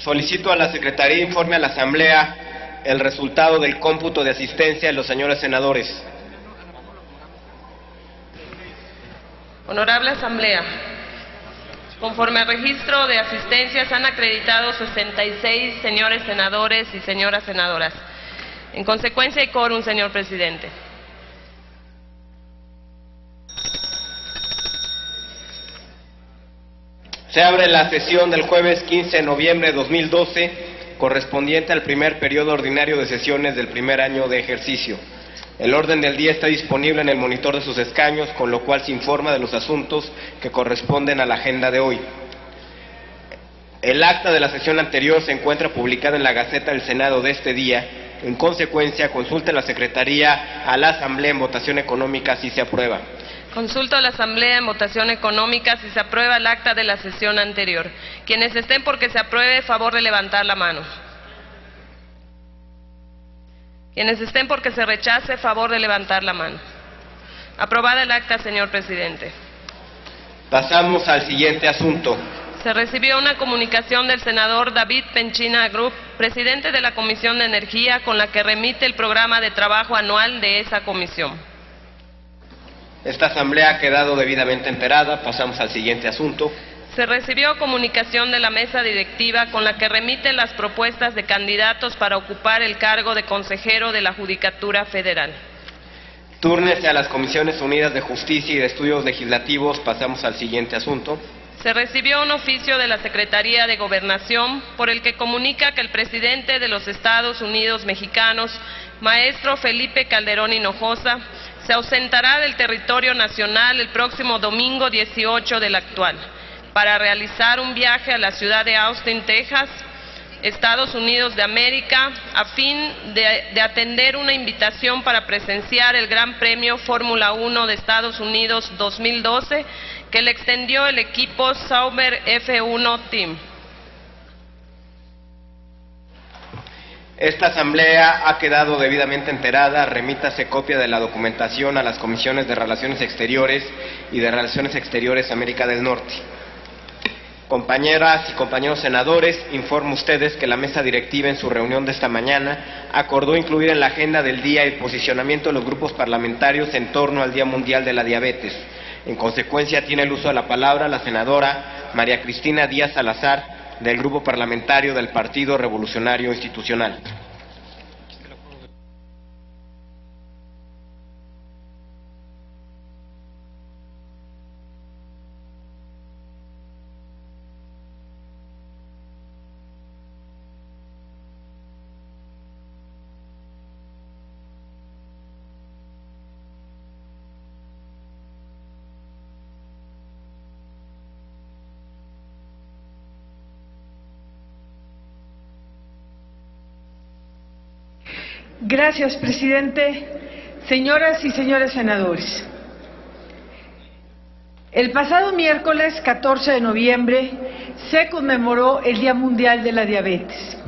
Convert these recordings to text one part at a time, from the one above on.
Solicito a la Secretaría informe a la Asamblea el resultado del cómputo de asistencia de los señores senadores. Honorable Asamblea, conforme al registro de asistencias han acreditado 66 señores senadores y señoras senadoras. En consecuencia hay quórum, señor presidente. Se abre la sesión del jueves 15 de noviembre de 2012, correspondiente al primer periodo ordinario de sesiones del primer año de ejercicio. El orden del día está disponible en el monitor de sus escaños, con lo cual se informa de los asuntos que corresponden a la agenda de hoy. El acta de la sesión anterior se encuentra publicada en la Gaceta del Senado de este día. En consecuencia, consulte la Secretaría a la Asamblea en votación económica si se aprueba. Consulto a la Asamblea en votación económica si se aprueba el acta de la sesión anterior. Quienes estén porque se apruebe, favor de levantar la mano. Quienes estén porque se rechace, favor de levantar la mano. Aprobada el acta, señor presidente. Pasamos al siguiente asunto. Se recibió una comunicación del senador David Penchina Group, presidente de la Comisión de Energía, con la que remite el programa de trabajo anual de esa comisión. Esta asamblea ha quedado debidamente enterada. Pasamos al siguiente asunto. Se recibió comunicación de la mesa directiva con la que remite las propuestas de candidatos para ocupar el cargo de consejero de la Judicatura Federal. Túrnese a las Comisiones Unidas de Justicia y de Estudios Legislativos. Pasamos al siguiente asunto. Se recibió un oficio de la Secretaría de Gobernación por el que comunica que el presidente de los Estados Unidos mexicanos, maestro Felipe Calderón Hinojosa, se ausentará del territorio nacional el próximo domingo 18 del actual, para realizar un viaje a la ciudad de Austin, Texas, Estados Unidos de América, a fin de atender una invitación para presenciar el Gran Premio Fórmula 1 de Estados Unidos 2012, que le extendió el equipo Sauber F1 Team. Esta asamblea ha quedado debidamente enterada. Remítase copia de la documentación a las Comisiones de Relaciones Exteriores y de Relaciones Exteriores América del Norte. Compañeras y compañeros senadores, informo a ustedes que la mesa directiva en su reunión de esta mañana acordó incluir en la agenda del día el posicionamiento de los grupos parlamentarios en torno al Día Mundial de la Diabetes. En consecuencia, tiene el uso de la palabra la senadora María Cristina Díaz Salazar, del Grupo Parlamentario del Partido Revolucionario Institucional. Gracias, presidente. Señoras y señores senadores, el pasado miércoles 14 de noviembre se conmemoró el Día Mundial de la Diabetes,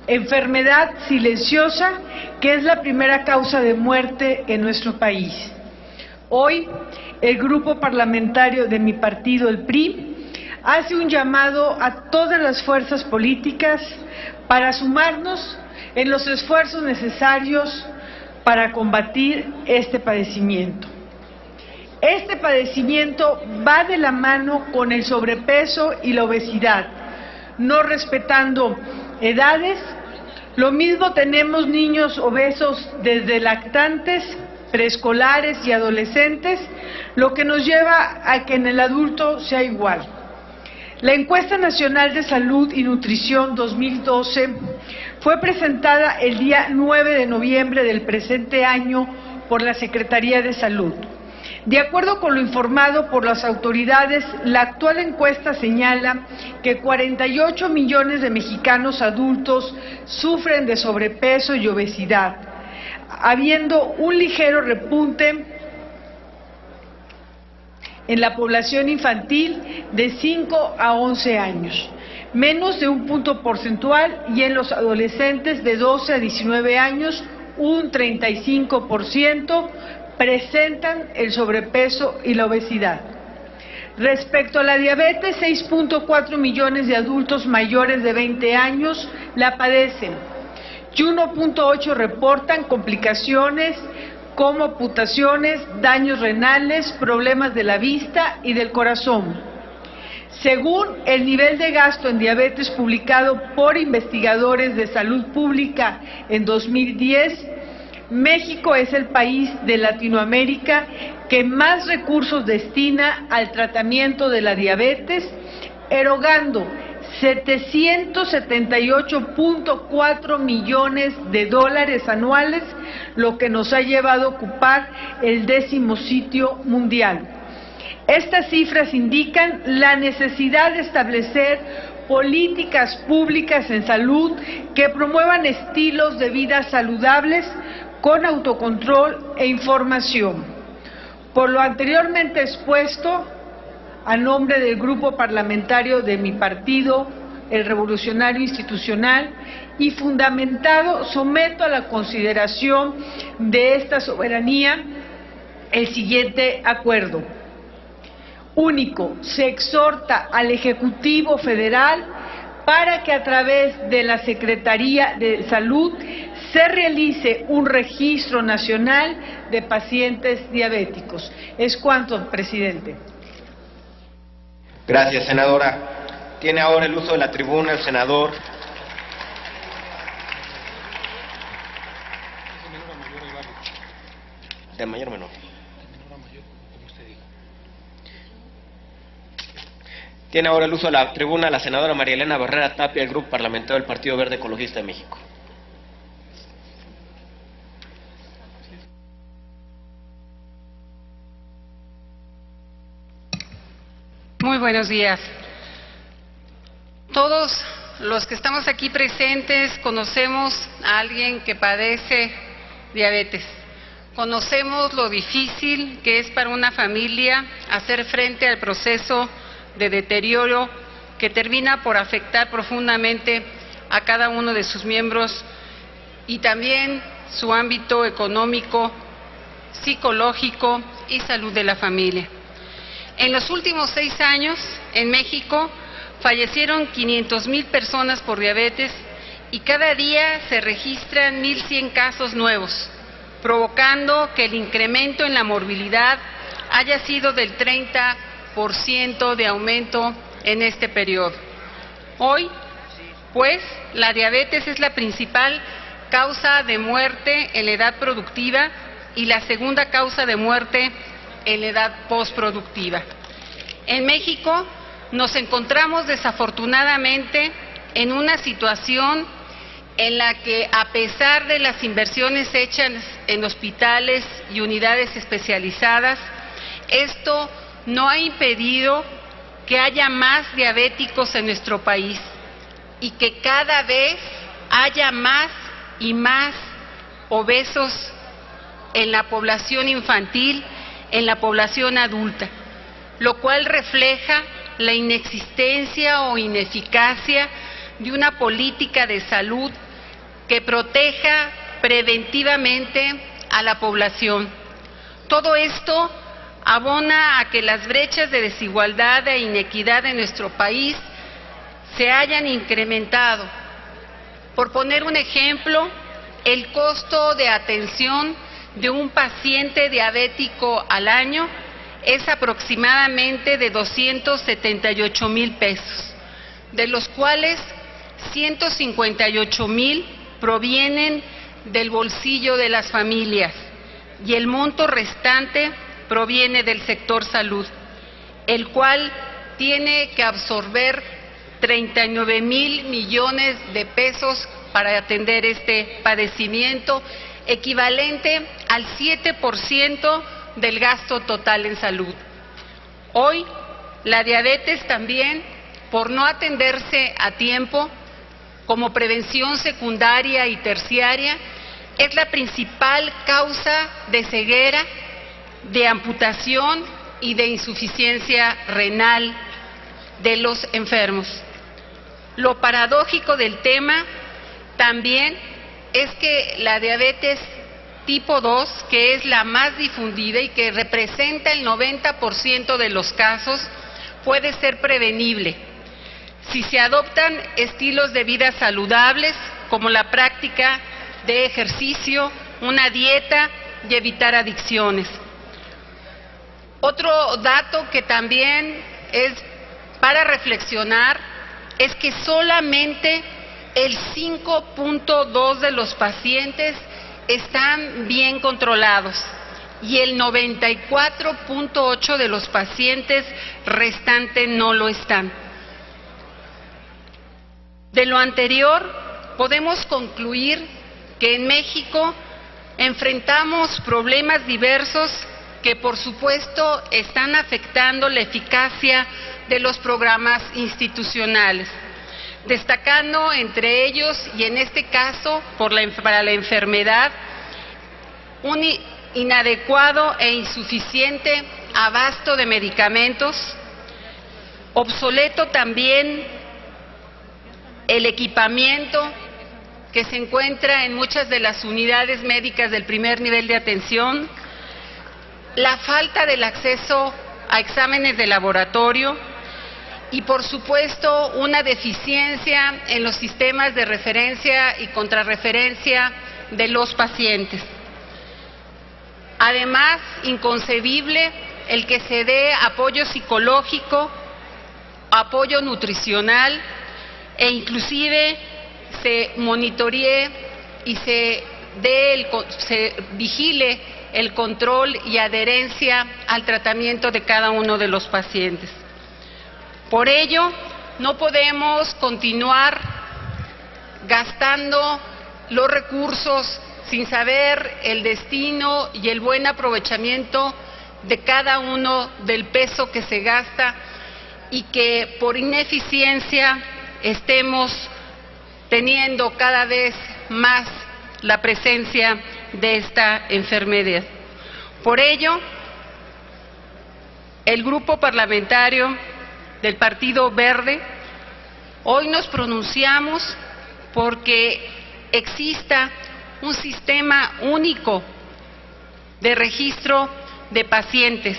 enfermedad silenciosa que es la primera causa de muerte en nuestro país. Hoy, el grupo parlamentario de mi partido, el PRI, hace un llamado a todas las fuerzas políticas para sumarnos en los esfuerzos necesarios para combatir este padecimiento. Este padecimiento va de la mano con el sobrepeso y la obesidad, no respetando edades. Lo mismo tenemos niños obesos desde lactantes, preescolares y adolescentes, lo que nos lleva a que en el adulto sea igual. La Encuesta Nacional de Salud y Nutrición 2012 fue presentada el día 9 de noviembre del presente año por la Secretaría de Salud. De acuerdo con lo informado por las autoridades, la actual encuesta señala que 48 millones de mexicanos adultos sufren de sobrepeso y obesidad, habiendo un ligero repunte en la población infantil de 5 a 11 años, menos de un punto porcentual, y en los adolescentes de 12 a 19 años, un 35% presentan el sobrepeso y la obesidad. Respecto a la diabetes, 6.4 millones de adultos mayores de 20 años la padecen y 1.8 reportan complicaciones como amputaciones, daños renales, problemas de la vista y del corazón. Según el nivel de gasto en diabetes publicado por investigadores de salud pública en 2010, México es el país de Latinoamérica que más recursos destina al tratamiento de la diabetes, erogando 778.4 millones de dólares anuales, lo que nos ha llevado a ocupar el 10º sitio mundial. Estas cifras indican la necesidad de establecer políticas públicas en salud que promuevan estilos de vida saludables con autocontrol e información. Por lo anteriormente expuesto, a nombre del grupo parlamentario de mi partido, el Revolucionario Institucional, y fundamentado, someto a la consideración de esta soberanía el siguiente acuerdo. Único, se exhorta al Ejecutivo Federal para que a través de la Secretaría de Salud se realice un registro nacional de pacientes diabéticos. Es cuanto, presidente. Gracias, senadora. Tiene ahora el uso de la tribuna el senador de mayor o menor. Tiene ahora el uso de la tribuna la senadora María Elena Barrera Tapia, del Grupo Parlamentario del Partido Verde Ecologista de México. Muy buenos días. Todos los que estamos aquí presentes conocemos a alguien que padece diabetes. Conocemos lo difícil que es para una familia hacer frente al proceso de deterioro que termina por afectar profundamente a cada uno de sus miembros y también su ámbito económico, psicológico y salud de la familia. En los últimos 6 años, en México, fallecieron 500,000 personas por diabetes y cada día se registran 1,100 casos nuevos, provocando que el incremento en la morbilidad haya sido del 30% de aumento en este periodo. Hoy, pues, la diabetes es la principal causa de muerte en la edad productiva y la segunda causa de muerte en la edad postproductiva. En México nos encontramos desafortunadamente en una situación en la que, a pesar de las inversiones hechas en hospitales y unidades especializadas, esto no ha impedido que haya más diabéticos en nuestro país y que cada vez haya más y más obesos en la población infantil, en la población adulta, lo cual refleja la inexistencia o ineficacia de una política de salud que proteja preventivamente a la población. Todo esto abona a que las brechas de desigualdad e inequidad en nuestro país se hayan incrementado. Por poner un ejemplo, el costo de atención de un paciente diabético al año es aproximadamente de 278,000 pesos, de los cuales 158,000 provienen del bolsillo de las familias y el monto restante proviene del sector salud, el cual tiene que absorber 39,000 millones de pesos para atender este padecimiento, equivalente al 7% del gasto total en salud. Hoy, la diabetes también, por no atenderse a tiempo, como prevención secundaria y terciaria, es la principal causa de ceguera, de amputación y de insuficiencia renal de los enfermos. Lo paradójico del tema también es que la diabetes tipo 2, que es la más difundida y que representa el 90% de los casos, puede ser prevenible si se adoptan estilos de vida saludables como la práctica de ejercicio, una dieta y evitar adicciones. Otro dato que también es para reflexionar es que solamente el 5.2% de los pacientes están bien controlados y el 94.8% de los pacientes restantes no lo están. De lo anterior, podemos concluir que en México enfrentamos problemas diversos que por supuesto están afectando la eficacia de los programas institucionales, destacando entre ellos, y en este caso para la enfermedad, un inadecuado e insuficiente abasto de medicamentos, obsoleto también el equipamiento que se encuentra en muchas de las unidades médicas del primer nivel de atención, la falta del acceso a exámenes de laboratorio y, por supuesto, una deficiencia en los sistemas de referencia y contrarreferencia de los pacientes. Además, inconcebible el que se dé apoyo psicológico, apoyo nutricional e inclusive se monitoree y se vigile el control y adherencia al tratamiento de cada uno de los pacientes. Por ello, no podemos continuar gastando los recursos sin saber el destino y el buen aprovechamiento de cada uno del peso que se gasta y que por ineficiencia estemos teniendo cada vez más la presencia de esta enfermedad. Por ello, el Grupo Parlamentario del Partido Verde, hoy nos pronunciamos porque exista un sistema único de registro de pacientes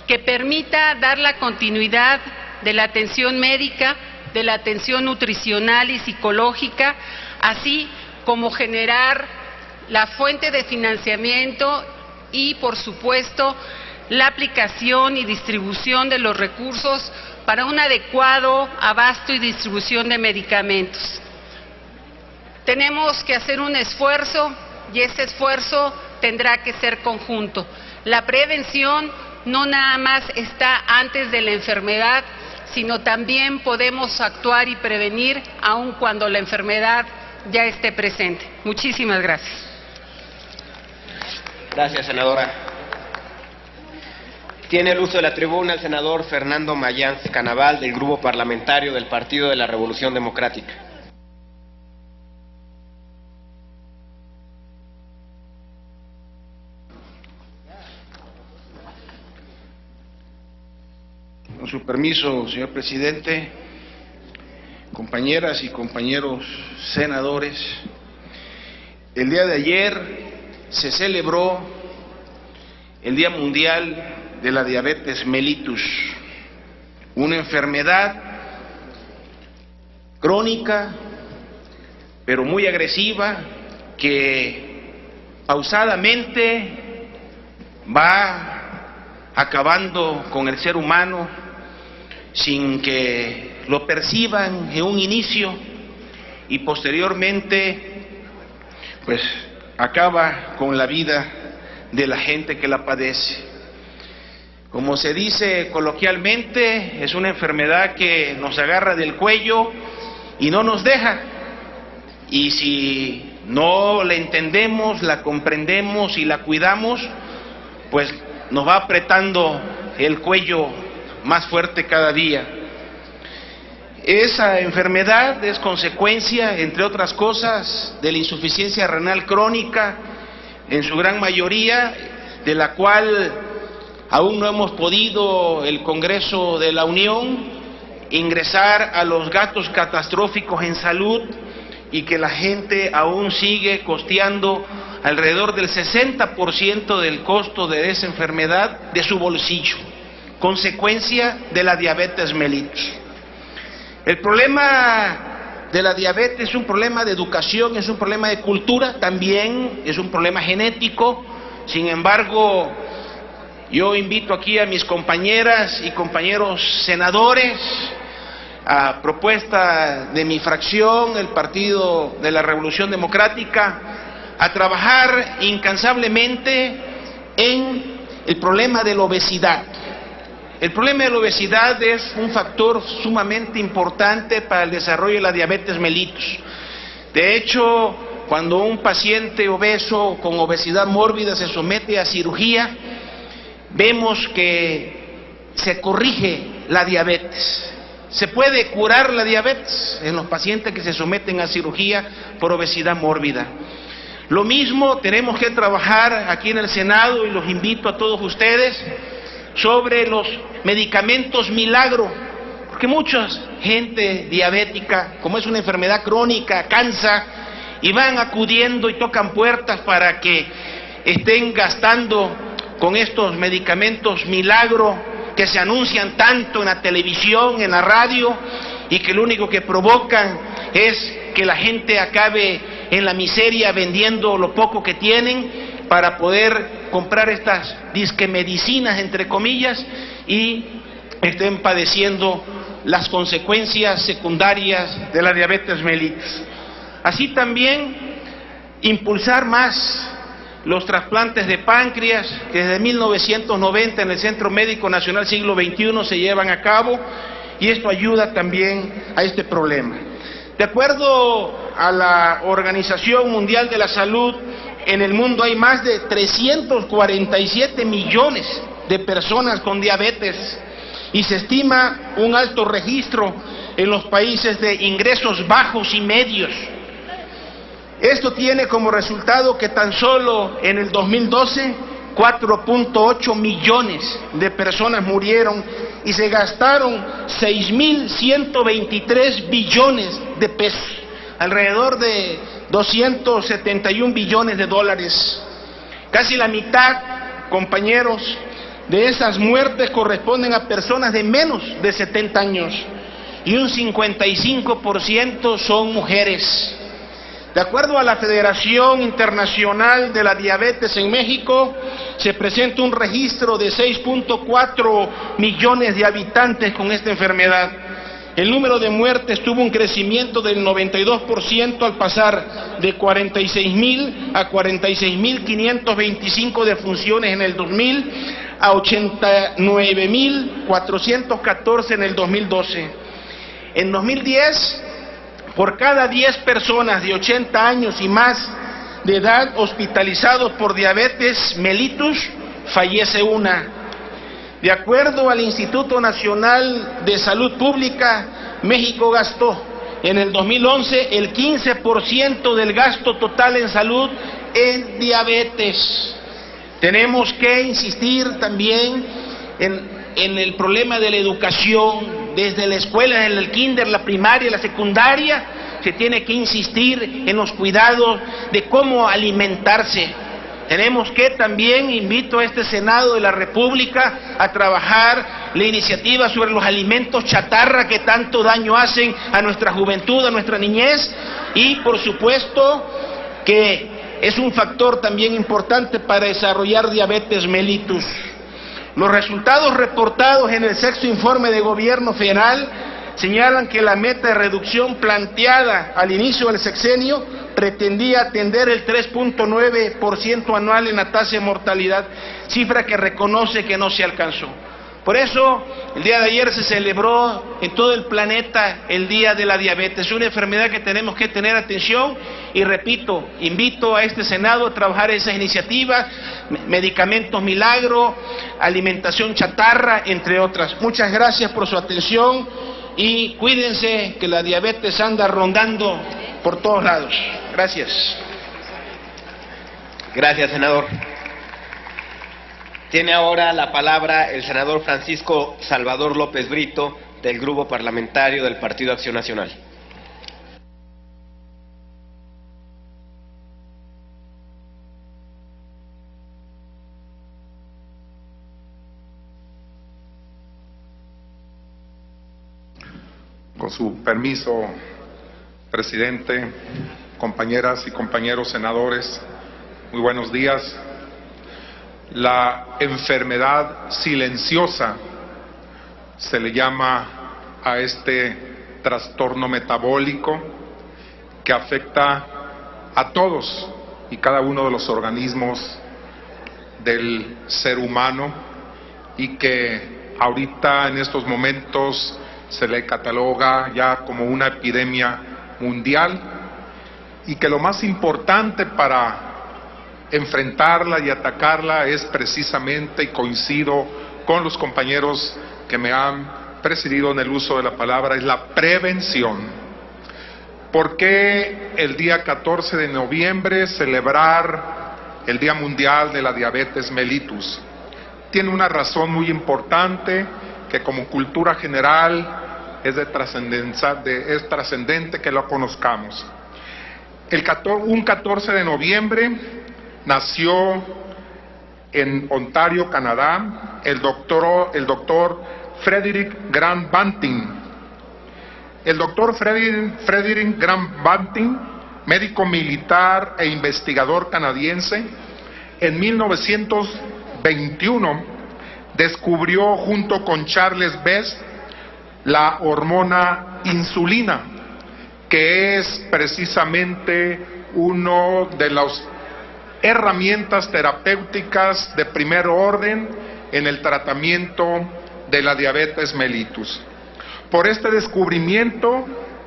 que permita dar la continuidad de la atención médica, de la atención nutricional y psicológica, así como generar la fuente de financiamiento y, por supuesto, la aplicación y distribución de los recursos para un adecuado abasto y distribución de medicamentos. Tenemos que hacer un esfuerzo y ese esfuerzo tendrá que ser conjunto. La prevención no nada más está antes de la enfermedad, sino también podemos actuar y prevenir aun cuando la enfermedad ya esté presente. Muchísimas gracias. Gracias, senadora. Tiene el uso de la tribuna el senador Fernando Mayans Canaval, del Grupo Parlamentario del Partido de la Revolución Democrática. Con su permiso, señor presidente, compañeras y compañeros senadores, el día de ayer se celebró el Día Mundial de la Diabetes Mellitus, una enfermedad crónica, pero muy agresiva, que pausadamente va acabando con el ser humano sin que lo perciban en un inicio y posteriormente pues acaba con la vida de la gente que la padece. Como se dice coloquialmente, es una enfermedad que nos agarra del cuello y no nos deja. Y si no la entendemos, la comprendemos y la cuidamos, pues nos va apretando el cuello más fuerte cada día. Esa enfermedad es consecuencia, entre otras cosas, de la insuficiencia renal crónica, en su gran mayoría, de la cual aún no hemos podido, el Congreso de la Unión, ingresar a los gastos catastróficos en salud y que la gente aún sigue costeando alrededor del 60% del costo de esa enfermedad de su bolsillo. consecuencia de la diabetes mellitus. El problema de la diabetes es un problema de educación, es un problema de cultura, también es un problema genético. Sin embargo, yo invito aquí a mis compañeras y compañeros senadores, a propuesta de mi fracción, el Partido de la Revolución Democrática, a trabajar incansablemente en el problema de la obesidad. El problema de la obesidad es un factor sumamente importante para el desarrollo de la diabetes mellitus. De hecho, cuando un paciente obeso con obesidad mórbida se somete a cirugía, vemos que se corrige la diabetes. Se puede curar la diabetes en los pacientes que se someten a cirugía por obesidad mórbida. Lo mismo tenemos que trabajar aquí en el Senado, y los invito a todos ustedes, sobre los medicamentos milagro, porque mucha gente diabética, como es una enfermedad crónica, cansa, y van acudiendo y tocan puertas para que estén gastando con estos medicamentos milagro que se anuncian tanto en la televisión, en la radio, y que lo único que provocan es que la gente acabe en la miseria vendiendo lo poco que tienen para poder comprar estas disque medicinas, entre comillas, y estén padeciendo las consecuencias secundarias de la diabetes mellitus. Así también impulsar más los trasplantes de páncreas, que desde 1990 en el Centro Médico Nacional Siglo XXI se llevan a cabo, y esto ayuda también a este problema. De acuerdo a la Organización Mundial de la Salud, en el mundo hay más de 347 millones de personas con diabetes, y se estima un alto registro en los países de ingresos bajos y medios. Esto tiene como resultado que tan solo en el 2012 4.8 millones de personas murieron y se gastaron 6.123 billones de pesos, alrededor de 271 billones de dólares. Casi la mitad, compañeros, de esas muertes corresponden a personas de menos de 70 años, y un 55% son mujeres. De acuerdo a la Federación Internacional de la Diabetes en México, se presenta un registro de 6.4 millones de habitantes con esta enfermedad. El número de muertes tuvo un crecimiento del 92% al pasar de 46.000 a 46.525 defunciones en el 2000 a 89.414 en el 2012. En 2010, por cada 10 personas de 80 años y más de edad hospitalizados por diabetes mellitus, fallece una. De acuerdo al Instituto Nacional de Salud Pública, México gastó en el 2011 el 15% del gasto total en salud en diabetes. Tenemos que insistir también en el problema de la educación, desde la escuela, en el kinder, la primaria, la secundaria. Se tiene que insistir en los cuidados de cómo alimentarse. Tenemos que también, invito a este Senado de la República a trabajar la iniciativa sobre los alimentos chatarra que tanto daño hacen a nuestra juventud, a nuestra niñez, y por supuesto que es un factor también importante para desarrollar diabetes mellitus. Los resultados reportados en el sexto informe de gobierno federal señalan que la meta de reducción planteada al inicio del sexenio pretendía atender el 3.9% anual en la tasa de mortalidad, cifra que reconoce que no se alcanzó. Por eso, el día de ayer se celebró en todo el planeta el Día de la Diabetes. Es una enfermedad que tenemos que tener atención, y repito, invito a este Senado a trabajar esas iniciativas, medicamentos milagro, alimentación chatarra, entre otras. Muchas gracias por su atención, y cuídense que la diabetes anda rondando por todos lados. Gracias. Gracias, senador. Tiene ahora la palabra el senador Francisco Salvador López Brito, del Grupo Parlamentario del Partido Acción Nacional. Con su permiso, presidente, compañeras y compañeros senadores, muy buenos días. La enfermedad silenciosa se le llama a este trastorno metabólico que afecta a todos y cada uno de los organismos del ser humano y que ahorita en estos momentos se le cataloga ya como una epidemia mundial y que lo más importante para enfrentarla y atacarla es precisamente, y coincido con los compañeros que me han precedido en el uso de la palabra, es la prevención. ¿Por qué el día 14 de noviembre celebrar el Día Mundial de la Diabetes mellitus? Tiene una razón muy importante que como cultura general es trascendente que lo conozcamos. Un 14 de noviembre nació en Ontario, Canadá, el doctor Frederick Grant Banting. El doctor Frederick Grant Banting, médico militar e investigador canadiense, en 1921 descubrió junto con Charles Best la hormona insulina, que es precisamente una de las herramientas terapéuticas de primer orden en el tratamiento de la diabetes mellitus. Por este descubrimiento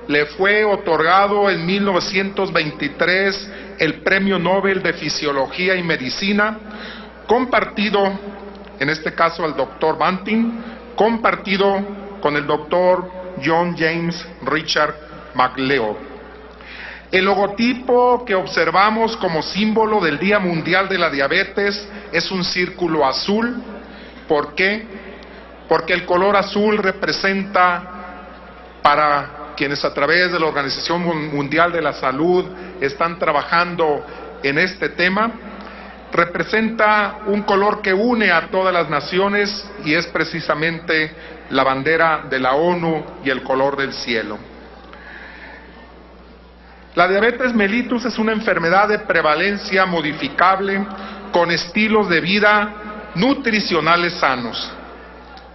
le fue otorgado en 1923 el Premio Nobel de Fisiología y Medicina, compartido, en este caso al doctor Banting, compartido con el doctor John James Richard McLeod. El logotipo que observamos como símbolo del Día Mundial de la Diabetes es un círculo azul. ¿Por qué? Porque el color azul representa, para quienes a través de la Organización Mundial de la Salud están trabajando en este tema, representa un color que une a todas las naciones y es precisamente la bandera de la ONU y el color del cielo. La diabetes mellitus es una enfermedad de prevalencia modificable con estilos de vida nutricionales sanos.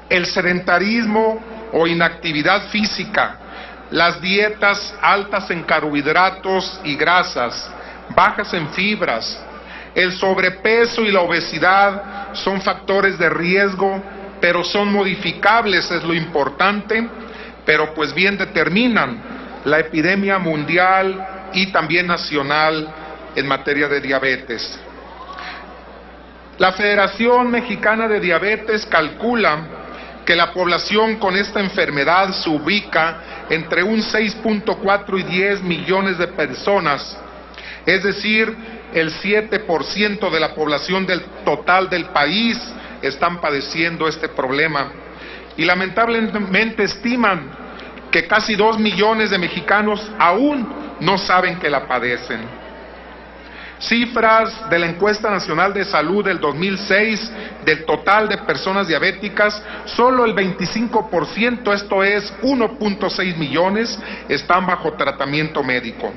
El sedentarismo o inactividad física, las dietas altas en carbohidratos y grasas, bajas en fibras, el sobrepeso y la obesidad son factores de riesgo, pero son modificables, es lo importante, pero pues bien determinan la epidemia mundial y también nacional en materia de diabetes. La Federación Mexicana de Diabetes calcula que la población con esta enfermedad se ubica entre un 6.4 y 10 millones de personas, es decir, el 7% de la población del total del país están padeciendo este problema. Y lamentablemente estiman que casi 2 millones de mexicanos aún no saben que la padecen. Cifras de la Encuesta Nacional de Salud del 2006, del total de personas diabéticas, solo el 25%, esto es 1.6 millones, están bajo tratamiento médico.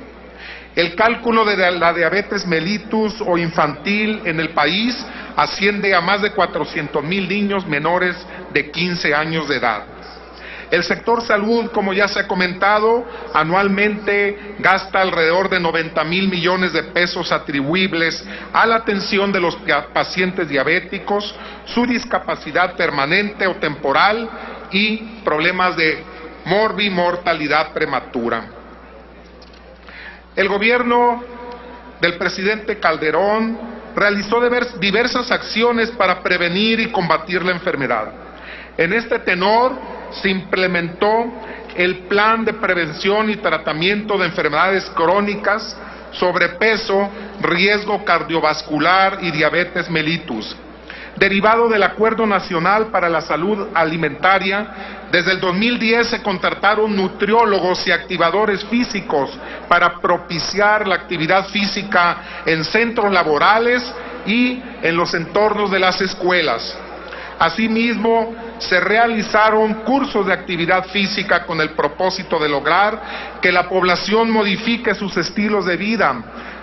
El cálculo de la diabetes mellitus o infantil en el país asciende a más de 400,000 niños menores de 15 años de edad. El sector salud, como ya se ha comentado, anualmente gasta alrededor de 90,000 millones de pesos atribuibles a la atención de los pacientes diabéticos, su discapacidad permanente o temporal y problemas de morbimortalidad prematura. El gobierno del presidente Calderón realizó diversas acciones para prevenir y combatir la enfermedad. En este tenor se implementó el Plan de Prevención y Tratamiento de Enfermedades Crónicas, Sobrepeso, Riesgo Cardiovascular y Diabetes mellitus. Derivado del Acuerdo Nacional para la Salud Alimentaria, desde el 2010 se contrataron nutriólogos y activadores físicos para propiciar la actividad física en centros laborales y en los entornos de las escuelas. Asimismo, se realizaron cursos de actividad física con el propósito de lograr que la población modifique sus estilos de vida.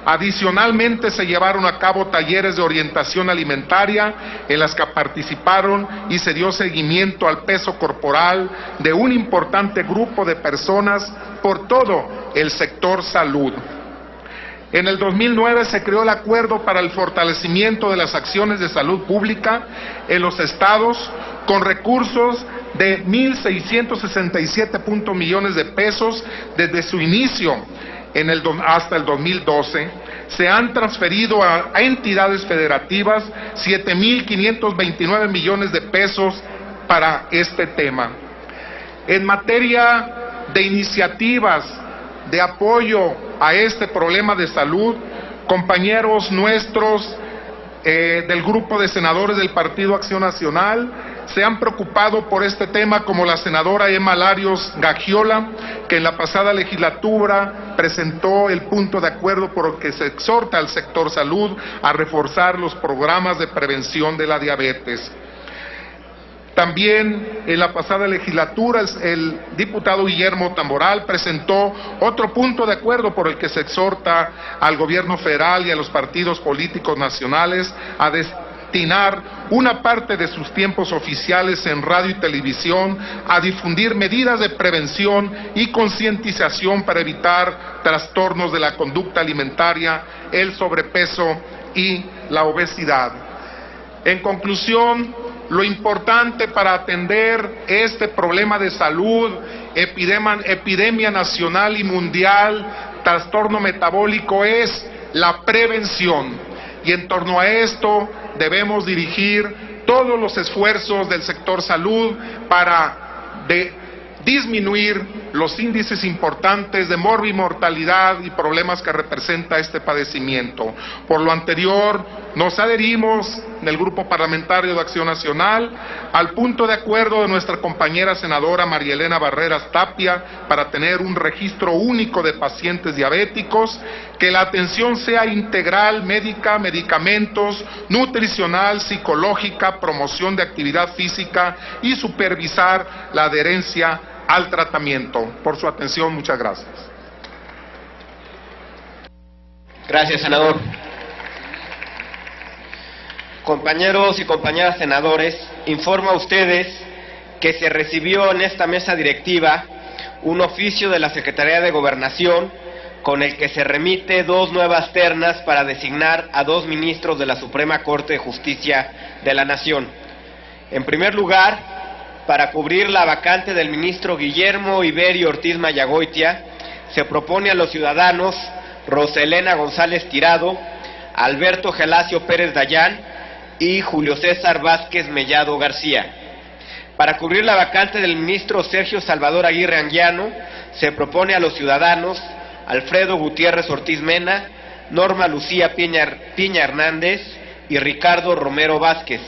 Adicionalmente, se llevaron a cabo talleres de orientación alimentaria en las que participaron y se dio seguimiento al peso corporal de un importante grupo de personas por todo el sector salud. En el 2009 se creó el Acuerdo para el Fortalecimiento de las Acciones de Salud Pública en los estados con recursos de 1.667 millones de pesos desde su inicio hasta el 2012. Se han transferido a entidades federativas 7.529 millones de pesos para este tema. En materia de iniciativas de apoyo a este problema de salud, compañeros nuestros del grupo de senadores del Partido Acción Nacional se han preocupado por este tema, como la senadora Emma Larios Gagiola, que en la pasada legislatura presentó el punto de acuerdo por el que se exhorta al sector salud a reforzar los programas de prevención de la diabetes. También en la pasada legislatura el diputado Guillermo Tamboral presentó otro punto de acuerdo por el que se exhorta al gobierno federal y a los partidos políticos nacionales a destinar una parte de sus tiempos oficiales en radio y televisión a difundir medidas de prevención y concientización para evitar trastornos de la conducta alimentaria, el sobrepeso y la obesidad. En conclusión, lo importante para atender este problema de salud, epidemia nacional y mundial, trastorno metabólico, es la prevención. Y en torno a esto debemos dirigir todos los esfuerzos del sector salud para disminuir los índices importantes de morbimortalidad y problemas que representa este padecimiento. Por lo anterior, nos adherimos en el Grupo Parlamentario de Acción Nacional al punto de acuerdo de nuestra compañera senadora María Elena Barreras Tapia para tener un registro único de pacientes diabéticos, que la atención sea integral, médica, medicamentos, nutricional, psicológica, promoción de actividad física y supervisar la adherencia al tratamiento. Por su atención, muchas gracias. Gracias, senador. Compañeros y compañeras senadores, informo a ustedes que se recibió en esta mesa directiva un oficio de la Secretaría de Gobernación con el que se remite 2 nuevas ternas para designar a 2 ministros de la Suprema Corte de Justicia de la Nación. En primer lugar, para cubrir la vacante del ministro Guillermo Iberio Ortiz Mayagoitia, se propone a los ciudadanos Roselena González Tirado, Alberto Gelacio Pérez Dayán y Julio César Vázquez Mellado García. Para cubrir la vacante del ministro Sergio Salvador Aguirre Anguiano, se propone a los ciudadanos Alfredo Gutiérrez Ortiz Mena, Norma Lucía Piña Hernández y Ricardo Romero Vázquez.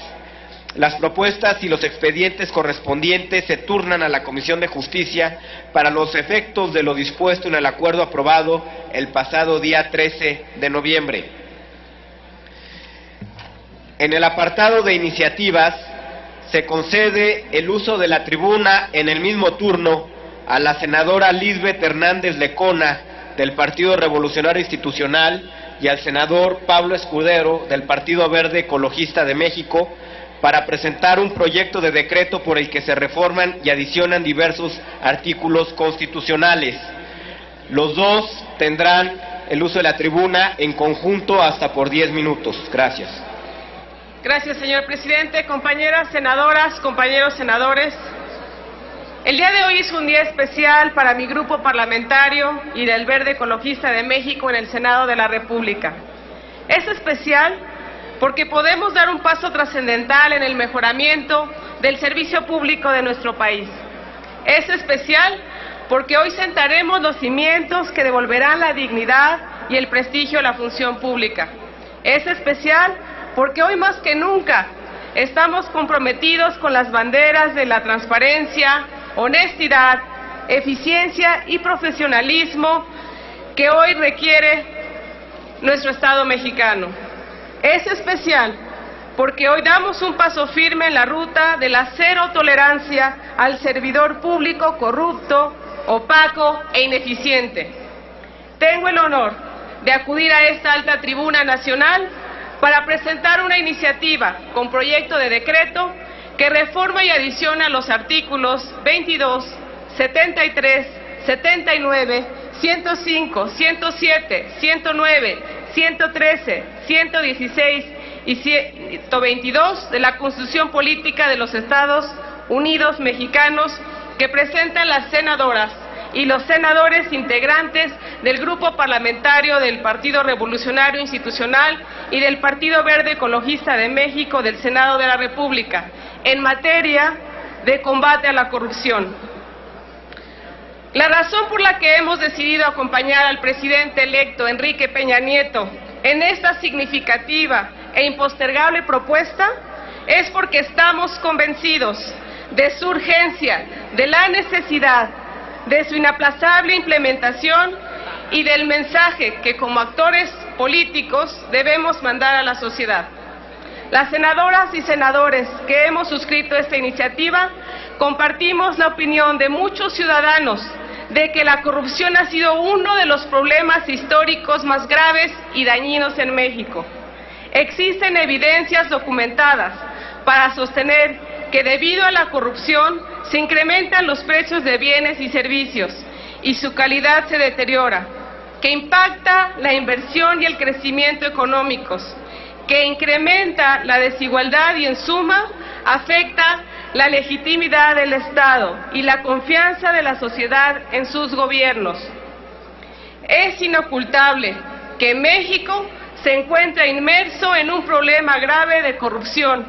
Las propuestas y los expedientes correspondientes se turnan a la Comisión de Justicia para los efectos de lo dispuesto en el acuerdo aprobado el pasado día 13 de noviembre. En el apartado de iniciativas, se concede el uso de la tribuna en el mismo turno a la senadora Lisbeth Hernández Lecona, del Partido Revolucionario Institucional, y al senador Pablo Escudero, del Partido Verde Ecologista de México, para presentar un proyecto de decreto por el que se reforman y adicionan diversos artículos constitucionales. Los dos tendrán el uso de la tribuna en conjunto hasta por 10 minutos. Gracias. Gracias, señor presidente. Compañeras senadoras, compañeros senadores, el día de hoy es un día especial para mi grupo parlamentario y del Verde Ecologista de México en el Senado de la República. Es especial porque podemos dar un paso trascendental en el mejoramiento del servicio público de nuestro país. Es especial porque hoy sentaremos los cimientos que devolverán la dignidad y el prestigio a la función pública. Es especial porque hoy más que nunca estamos comprometidos con las banderas de la transparencia, honestidad, eficiencia y profesionalismo que hoy requiere nuestro Estado mexicano. Es especial porque hoy damos un paso firme en la ruta de la cero tolerancia al servidor público corrupto, opaco e ineficiente. Tengo el honor de acudir a esta alta tribuna nacional para presentar una iniciativa con proyecto de decreto que reforma y adiciona los artículos 22, 73, 79, 105, 107, 109, 113, 116 y 122 de la Constitución Política de los Estados Unidos Mexicanos, que presentan las senadoras y los senadores integrantes del Grupo Parlamentario del Partido Revolucionario Institucional y del Partido Verde Ecologista de México del Senado de la República, en materia de combate a la corrupción. La razón por la que hemos decidido acompañar al presidente electo Enrique Peña Nieto en esta significativa e impostergable propuesta es porque estamos convencidos de su urgencia, de la necesidad, de su inaplazable implementación y del mensaje que como actores políticos debemos mandar a la sociedad. Las senadoras y senadores que hemos suscrito esta iniciativa compartimos la opinión de muchos ciudadanos de que la corrupción ha sido uno de los problemas históricos más graves y dañinos en México. Existen evidencias documentadas para sostener que debido a la corrupción se incrementan los precios de bienes y servicios y su calidad se deteriora, que impacta la inversión y el crecimiento económicos, que incrementa la desigualdad y en suma afecta la legitimidad del Estado y la confianza de la sociedad en sus gobiernos. Es inocultable que México se encuentra inmerso en un problema grave de corrupción,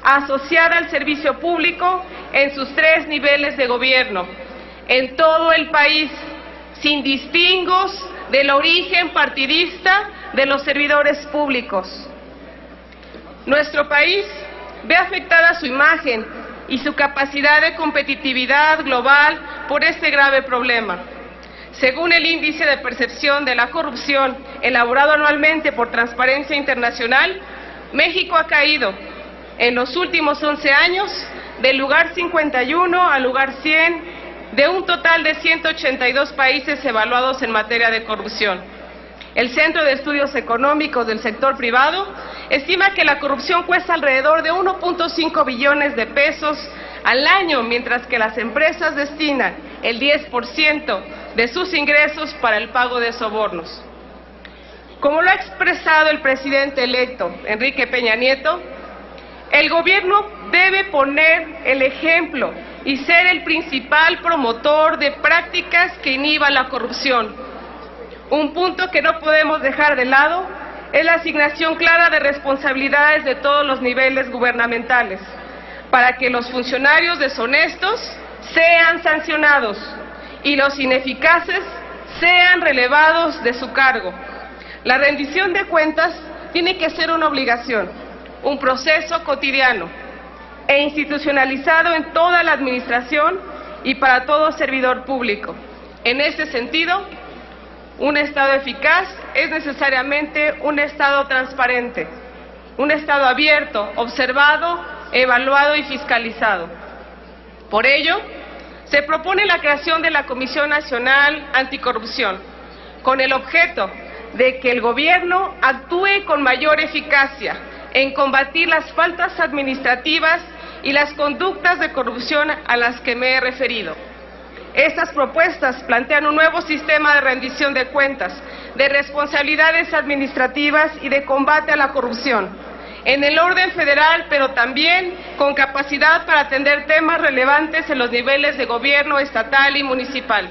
asociada al servicio público en sus 3 niveles de gobierno, en todo el país, sin distingos del origen partidista de los servidores públicos. Nuestro país ve afectada su imagen y su capacidad de competitividad global por este grave problema. Según el Índice de Percepción de la Corrupción, elaborado anualmente por Transparencia Internacional, México ha caído en los últimos 11 años del lugar 51 al lugar 100 de un total de 182 países evaluados en materia de corrupción. El Centro de Estudios Económicos del Sector Privado estima que la corrupción cuesta alrededor de 1.5 billones de pesos al año, mientras que las empresas destinan el 10% de sus ingresos para el pago de sobornos. Como lo ha expresado el presidente electo, Enrique Peña Nieto, el gobierno debe poner el ejemplo y ser el principal promotor de prácticas que inhiban la corrupción. Un punto que no podemos dejar de lado es la asignación clara de responsabilidades de todos los niveles gubernamentales, para que los funcionarios deshonestos sean sancionados y los ineficaces sean relevados de su cargo. La rendición de cuentas tiene que ser una obligación, un proceso cotidiano e institucionalizado en toda la administración y para todo servidor público. En este sentido, un Estado eficaz es necesariamente un Estado transparente, un Estado abierto, observado, evaluado y fiscalizado. Por ello, se propone la creación de la Comisión Nacional Anticorrupción, con el objeto de que el gobierno actúe con mayor eficacia en combatir las faltas administrativas y las conductas de corrupción a las que me he referido. Estas propuestas plantean un nuevo sistema de rendición de cuentas, de responsabilidades administrativas y de combate a la corrupción, en el orden federal, pero también con capacidad para atender temas relevantes en los niveles de gobierno estatal y municipal,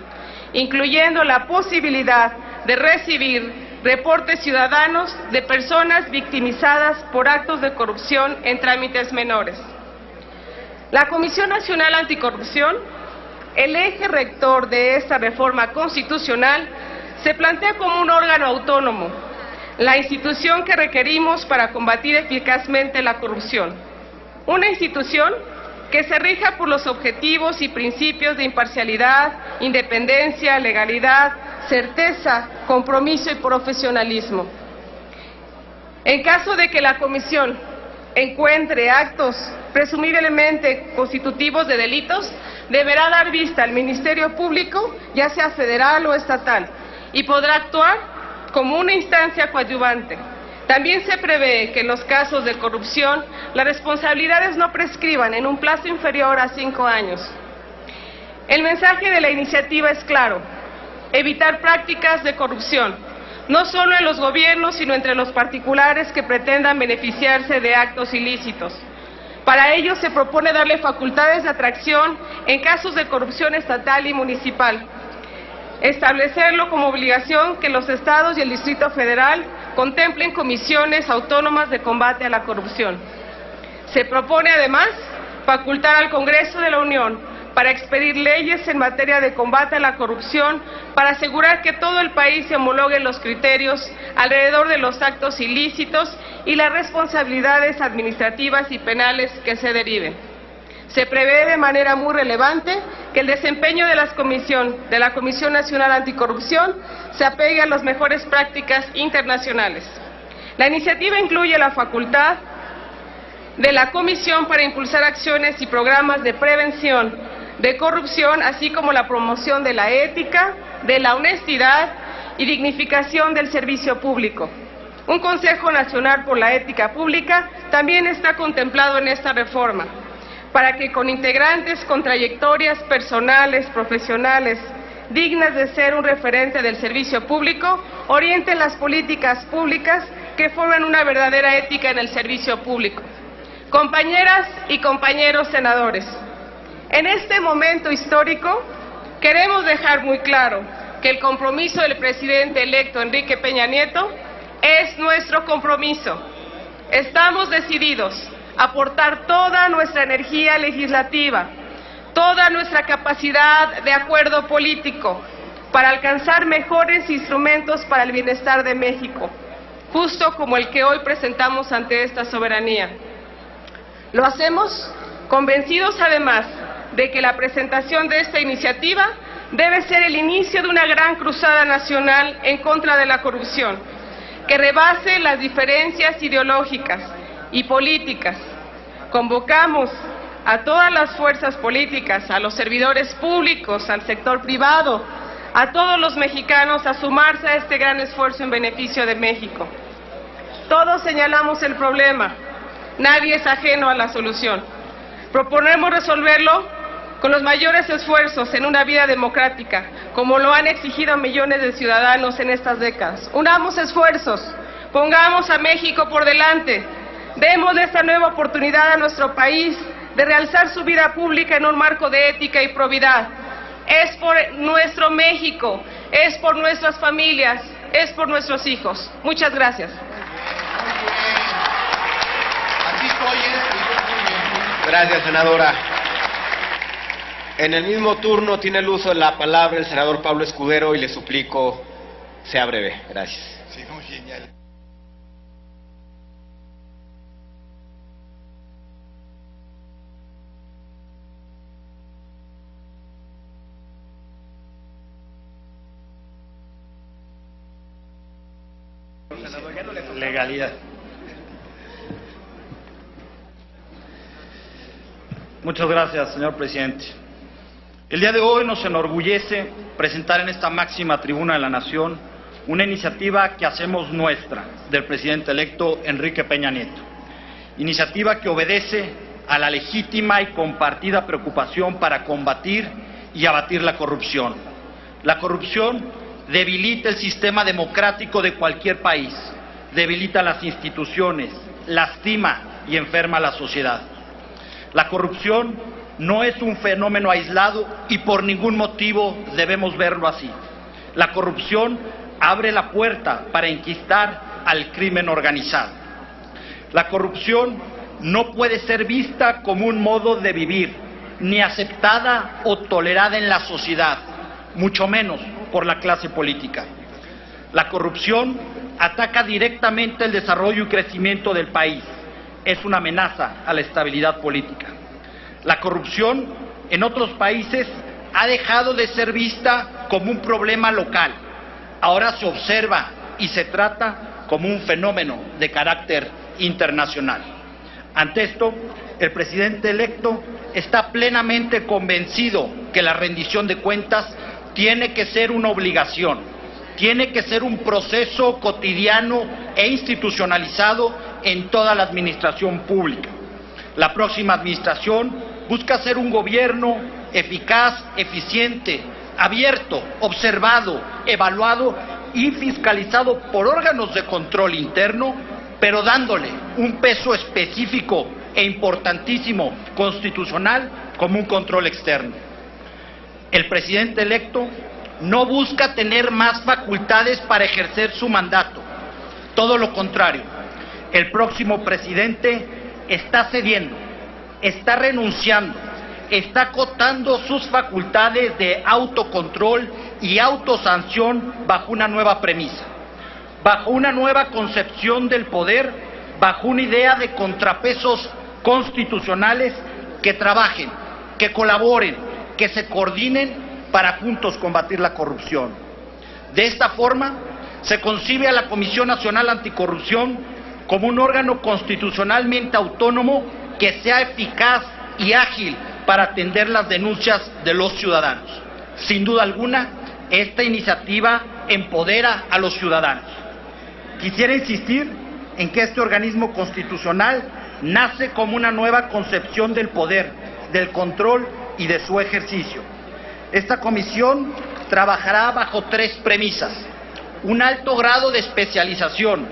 incluyendo la posibilidad de recibir reportes ciudadanos de personas victimizadas por actos de corrupción en trámites menores. La Comisión Nacional Anticorrupción, el eje rector de esta reforma constitucional, se plantea como un órgano autónomo, la institución que requerimos para combatir eficazmente la corrupción. Una institución que se rija por los objetivos y principios de imparcialidad, independencia, legalidad, certeza, compromiso y profesionalismo. En caso de que la Comisión encuentre actos presumiblemente constitutivos de delitos, deberá dar vista al Ministerio Público, ya sea federal o estatal, y podrá actuar como una instancia coadyuvante. También se prevé que en los casos de corrupción las responsabilidades no prescriban en un plazo inferior a 5 años. El mensaje de la iniciativa es claro: evitar prácticas de corrupción, no solo en los gobiernos, sino entre los particulares que pretendan beneficiarse de actos ilícitos. Para ello se propone darle facultades de atracción en casos de corrupción estatal y municipal, establecerlo como obligación que los estados y el Distrito Federal contemplen comisiones autónomas de combate a la corrupción. Se propone además facultar al Congreso de la Unión para expedir leyes en materia de combate a la corrupción, para asegurar que todo el país se homologuen los criterios alrededor de los actos ilícitos y las responsabilidades administrativas y penales que se deriven. Se prevé de manera muy relevante que el desempeño de la Comisión Nacional Anticorrupción se apegue a las mejores prácticas internacionales. La iniciativa incluye la facultad de la Comisión para impulsar acciones y programas de prevención de corrupción, así como la promoción de la ética, de la honestidad y dignificación del servicio público. Un Consejo Nacional por la Ética Pública también está contemplado en esta reforma, para que con integrantes con trayectorias personales, profesionales, dignas de ser un referente del servicio público, orienten las políticas públicas que forman una verdadera ética en el servicio público. Compañeras y compañeros senadores, en este momento histórico queremos dejar muy claro que el compromiso del presidente electo Enrique Peña Nieto es nuestro compromiso. Estamos decididos a aportar toda nuestra energía legislativa, toda nuestra capacidad de acuerdo político para alcanzar mejores instrumentos para el bienestar de México, justo como el que hoy presentamos ante esta soberanía. Lo hacemos convencidos además de que la presentación de esta iniciativa debe ser el inicio de una gran cruzada nacional en contra de la corrupción, que rebase las diferencias ideológicas y políticas. Convocamos a todas las fuerzas políticas, a los servidores públicos, al sector privado, a todos los mexicanos a sumarse a este gran esfuerzo en beneficio de México. Todos señalamos el problema, nadie es ajeno a la solución. Proponemos resolverlo con los mayores esfuerzos en una vida democrática, como lo han exigido millones de ciudadanos en estas décadas. Unamos esfuerzos, pongamos a México por delante, demos esta nueva oportunidad a nuestro país de realzar su vida pública en un marco de ética y probidad. Es por nuestro México, es por nuestras familias, es por nuestros hijos. Muchas gracias. Gracias, senadora. En el mismo turno tiene el uso de la palabra el senador Pablo Escudero y le suplico sea breve. Gracias. Sí, muy genial. Legalidad. Muchas gracias, señor presidente. El día de hoy nos enorgullece presentar en esta máxima tribuna de la Nación una iniciativa que hacemos nuestra del presidente electo Enrique Peña Nieto. Iniciativa que obedece a la legítima y compartida preocupación para combatir y abatir la corrupción. La corrupción debilita el sistema democrático de cualquier país, debilita las instituciones, lastima y enferma a la sociedad. La corrupción no es un fenómeno aislado y por ningún motivo debemos verlo así. La corrupción abre la puerta para enquistar al crimen organizado. La corrupción no puede ser vista como un modo de vivir, ni aceptada o tolerada en la sociedad, mucho menos por la clase política. La corrupción ataca directamente el desarrollo y crecimiento del país. Es una amenaza a la estabilidad política. La corrupción en otros países ha dejado de ser vista como un problema local. Ahora se observa y se trata como un fenómeno de carácter internacional. Ante esto, el presidente electo está plenamente convencido que la rendición de cuentas tiene que ser una obligación, tiene que ser un proceso cotidiano e institucionalizado en toda la administración pública. La próxima administración busca ser un gobierno eficaz, eficiente, abierto, observado, evaluado y fiscalizado por órganos de control interno, pero dándole un peso específico e importantísimo constitucional como un control externo. El presidente electo no busca tener más facultades para ejercer su mandato. Todo lo contrario, el próximo presidente está cediendo, está renunciando, está acotando sus facultades de autocontrol y autosanción bajo una nueva premisa, bajo una nueva concepción del poder, bajo una idea de contrapesos constitucionales que trabajen, que colaboren, que se coordinen para juntos combatir la corrupción. De esta forma, se concibe a la Comisión Nacional Anticorrupción como un órgano constitucionalmente autónomo que sea eficaz y ágil para atender las denuncias de los ciudadanos. Sin duda alguna, esta iniciativa empodera a los ciudadanos. Quisiera insistir en que este organismo constitucional nace como una nueva concepción del poder, del control y de su ejercicio. Esta comisión trabajará bajo tres premisas: un alto grado de especialización,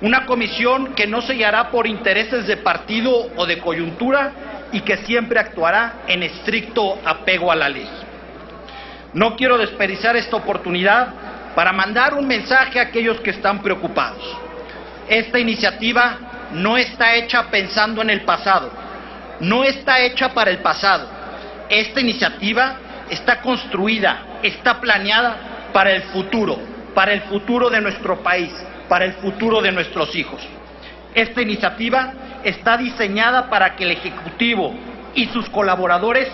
una comisión que no se guiará por intereses de partido o de coyuntura y que siempre actuará en estricto apego a la ley. No quiero desperdiciar esta oportunidad para mandar un mensaje a aquellos que están preocupados. Esta iniciativa no está hecha pensando en el pasado, no está hecha para el pasado. Esta iniciativa está construida, está planeada para el futuro de nuestro país, para el futuro de nuestros hijos. Esta iniciativa está diseñada para que el Ejecutivo y sus colaboradores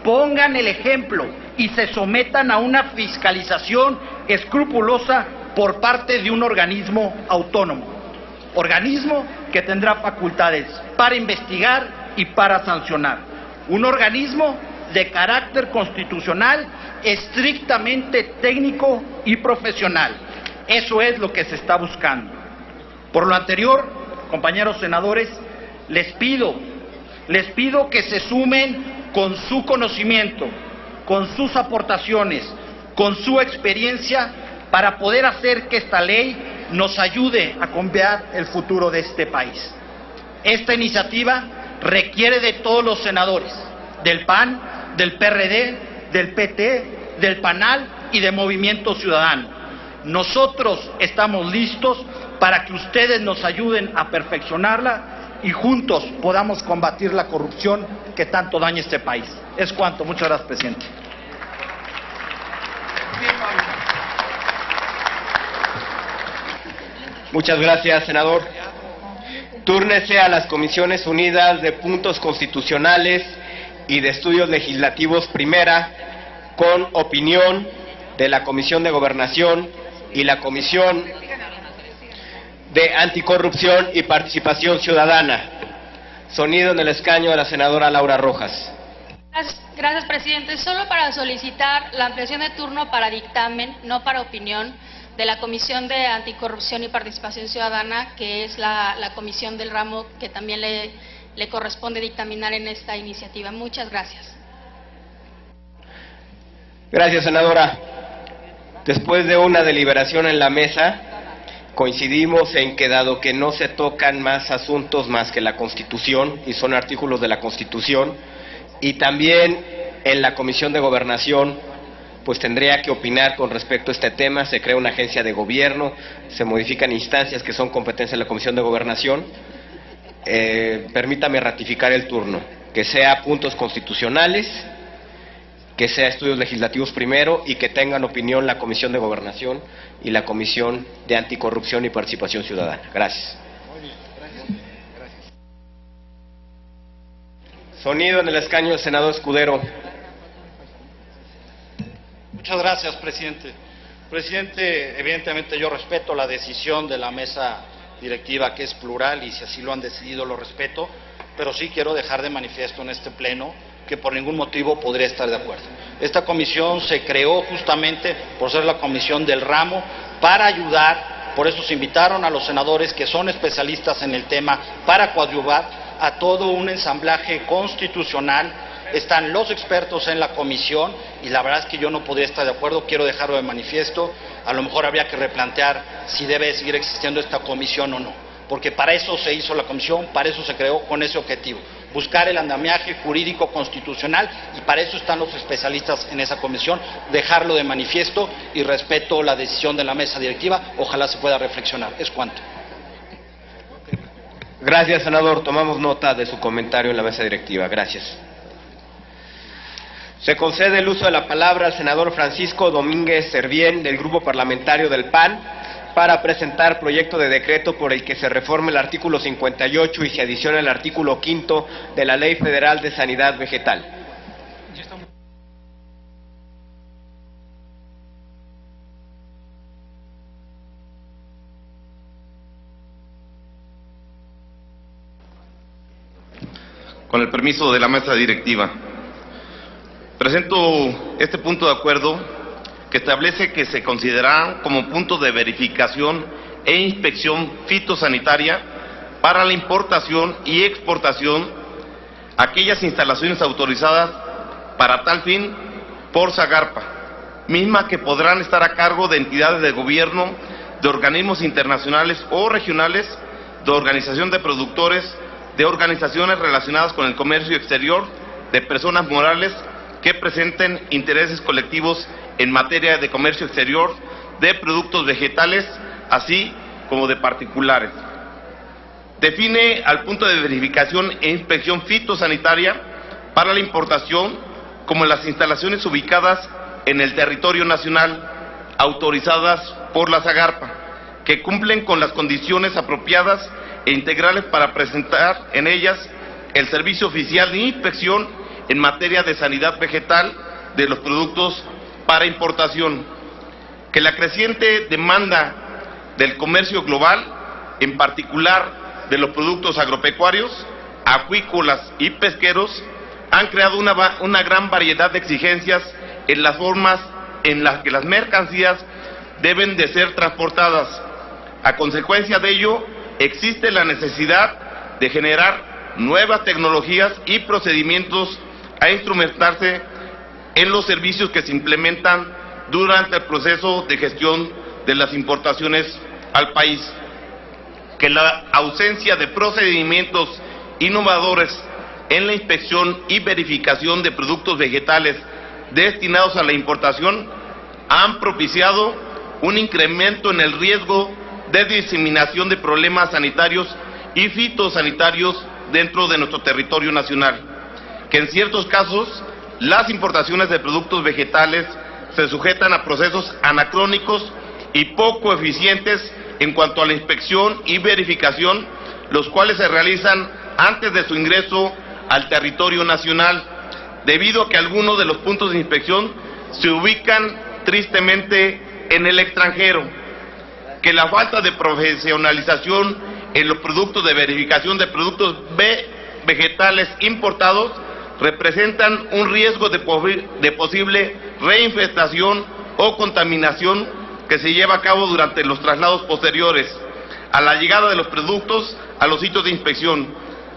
pongan el ejemplo y se sometan a una fiscalización escrupulosa por parte de un organismo autónomo, organismo que tendrá facultades para investigar y para sancionar, un organismo de carácter constitucional estrictamente técnico y profesional. Eso es lo que se está buscando. Por lo anterior, compañeros senadores, les pido que se sumen con su conocimiento, con sus aportaciones, con su experiencia, para poder hacer que esta ley nos ayude a cambiar el futuro de este país. Esta iniciativa requiere de todos los senadores, del PAN, del PRD, del PT, del PANAL y de Movimiento Ciudadano. Nosotros estamos listos para que ustedes nos ayuden a perfeccionarla y juntos podamos combatir la corrupción que tanto daña a este país. Es cuanto. Muchas gracias, presidente. Muchas gracias, senador. Túrnese a las Comisiones Unidas de Puntos Constitucionales y de Estudios Legislativos Primera, con opinión de la Comisión de Gobernación y la Comisión de Anticorrupción y Participación Ciudadana. Sonido en el escaño de la senadora Laura Rojas. Gracias, presidente. Solo para solicitar la ampliación de turno para dictamen, no para opinión, de la Comisión de Anticorrupción y Participación Ciudadana, que es la comisión del ramo que también le corresponde dictaminar en esta iniciativa. Muchas gracias. Gracias, senadora. Después de una deliberación en la mesa, coincidimos en que, dado que no se tocan más asuntos más que la Constitución, y son artículos de la Constitución, y también en la Comisión de Gobernación, pues tendría que opinar con respecto a este tema. Se crea una agencia de gobierno, se modifican instancias que son competencia de la Comisión de Gobernación. Permítame ratificar el turno, que sea puntos constitucionales, que sea estudios legislativos primero y que tengan opinión la Comisión de Gobernación y la Comisión de Anticorrupción y Participación Ciudadana. Gracias. Sonido en el escaño del senador Escudero. Muchas gracias, presidente. Presidente, evidentemente yo respeto la decisión de la mesa directiva, que es plural, y si así lo han decidido lo respeto, pero sí quiero dejar de manifiesto en este pleno que por ningún motivo podría estar de acuerdo. Esta comisión se creó justamente por ser la comisión del ramo para ayudar, por eso se invitaron a los senadores que son especialistas en el tema para coadyuvar a todo un ensamblaje constitucional. Están los expertos en la comisión y la verdad es que yo no podría estar de acuerdo, quiero dejarlo de manifiesto. A lo mejor habría que replantear si debe seguir existiendo esta comisión o no, porque para eso se hizo la comisión, para eso se creó, con ese objetivo, buscar el andamiaje jurídico constitucional, y para eso están los especialistas en esa comisión. Dejarlo de manifiesto y respeto la decisión de la mesa directiva, ojalá se pueda reflexionar. Es cuanto. Gracias, senador. Tomamos nota de su comentario en la mesa directiva. Gracias. Se concede el uso de la palabra al senador Francisco Domínguez Servién, del Grupo Parlamentario del PAN, para presentar proyecto de decreto por el que se reforme el artículo 58 y se adiciona el artículo 5 de la Ley Federal de Sanidad Vegetal. Con el permiso de la mesa directiva, presento este punto de acuerdo que establece que se considerará como punto de verificación e inspección fitosanitaria para la importación y exportación aquellas instalaciones autorizadas para tal fin por SAGARPA, mismas que podrán estar a cargo de entidades de gobierno, de organismos internacionales o regionales, de organización de productores, de organizaciones relacionadas con el comercio exterior, de personas morales que presenten intereses colectivos en materia de comercio exterior, de productos vegetales, así como de particulares. Define al punto de verificación e inspección fitosanitaria para la importación como las instalaciones ubicadas en el territorio nacional, autorizadas por la SAGARPA, que cumplen con las condiciones apropiadas e integrales para presentar en ellas el servicio oficial de inspección en materia de sanidad vegetal de los productos para importación, que la creciente demanda del comercio global, en particular de los productos agropecuarios, acuícolas y pesqueros, han creado una gran variedad de exigencias en las formas en las que las mercancías deben de ser transportadas. A consecuencia de ello, existe la necesidad de generar nuevas tecnologías y procedimientos a instrumentarse en los servicios que se implementan durante el proceso de gestión de las importaciones al país, que la ausencia de procedimientos innovadores en la inspección y verificación de productos vegetales destinados a la importación han propiciado un incremento en el riesgo de diseminación de problemas sanitarios y fitosanitarios dentro de nuestro territorio nacional, que en ciertos casos las importaciones de productos vegetales se sujetan a procesos anacrónicos y poco eficientes en cuanto a la inspección y verificación, los cuales se realizan antes de su ingreso al territorio nacional, debido a que algunos de los puntos de inspección se ubican tristemente en el extranjero, que la falta de profesionalización en los productos de verificación de productos vegetales importados representan un riesgo de posible reinfestación o contaminación que se lleva a cabo durante los traslados posteriores a la llegada de los productos a los sitios de inspección,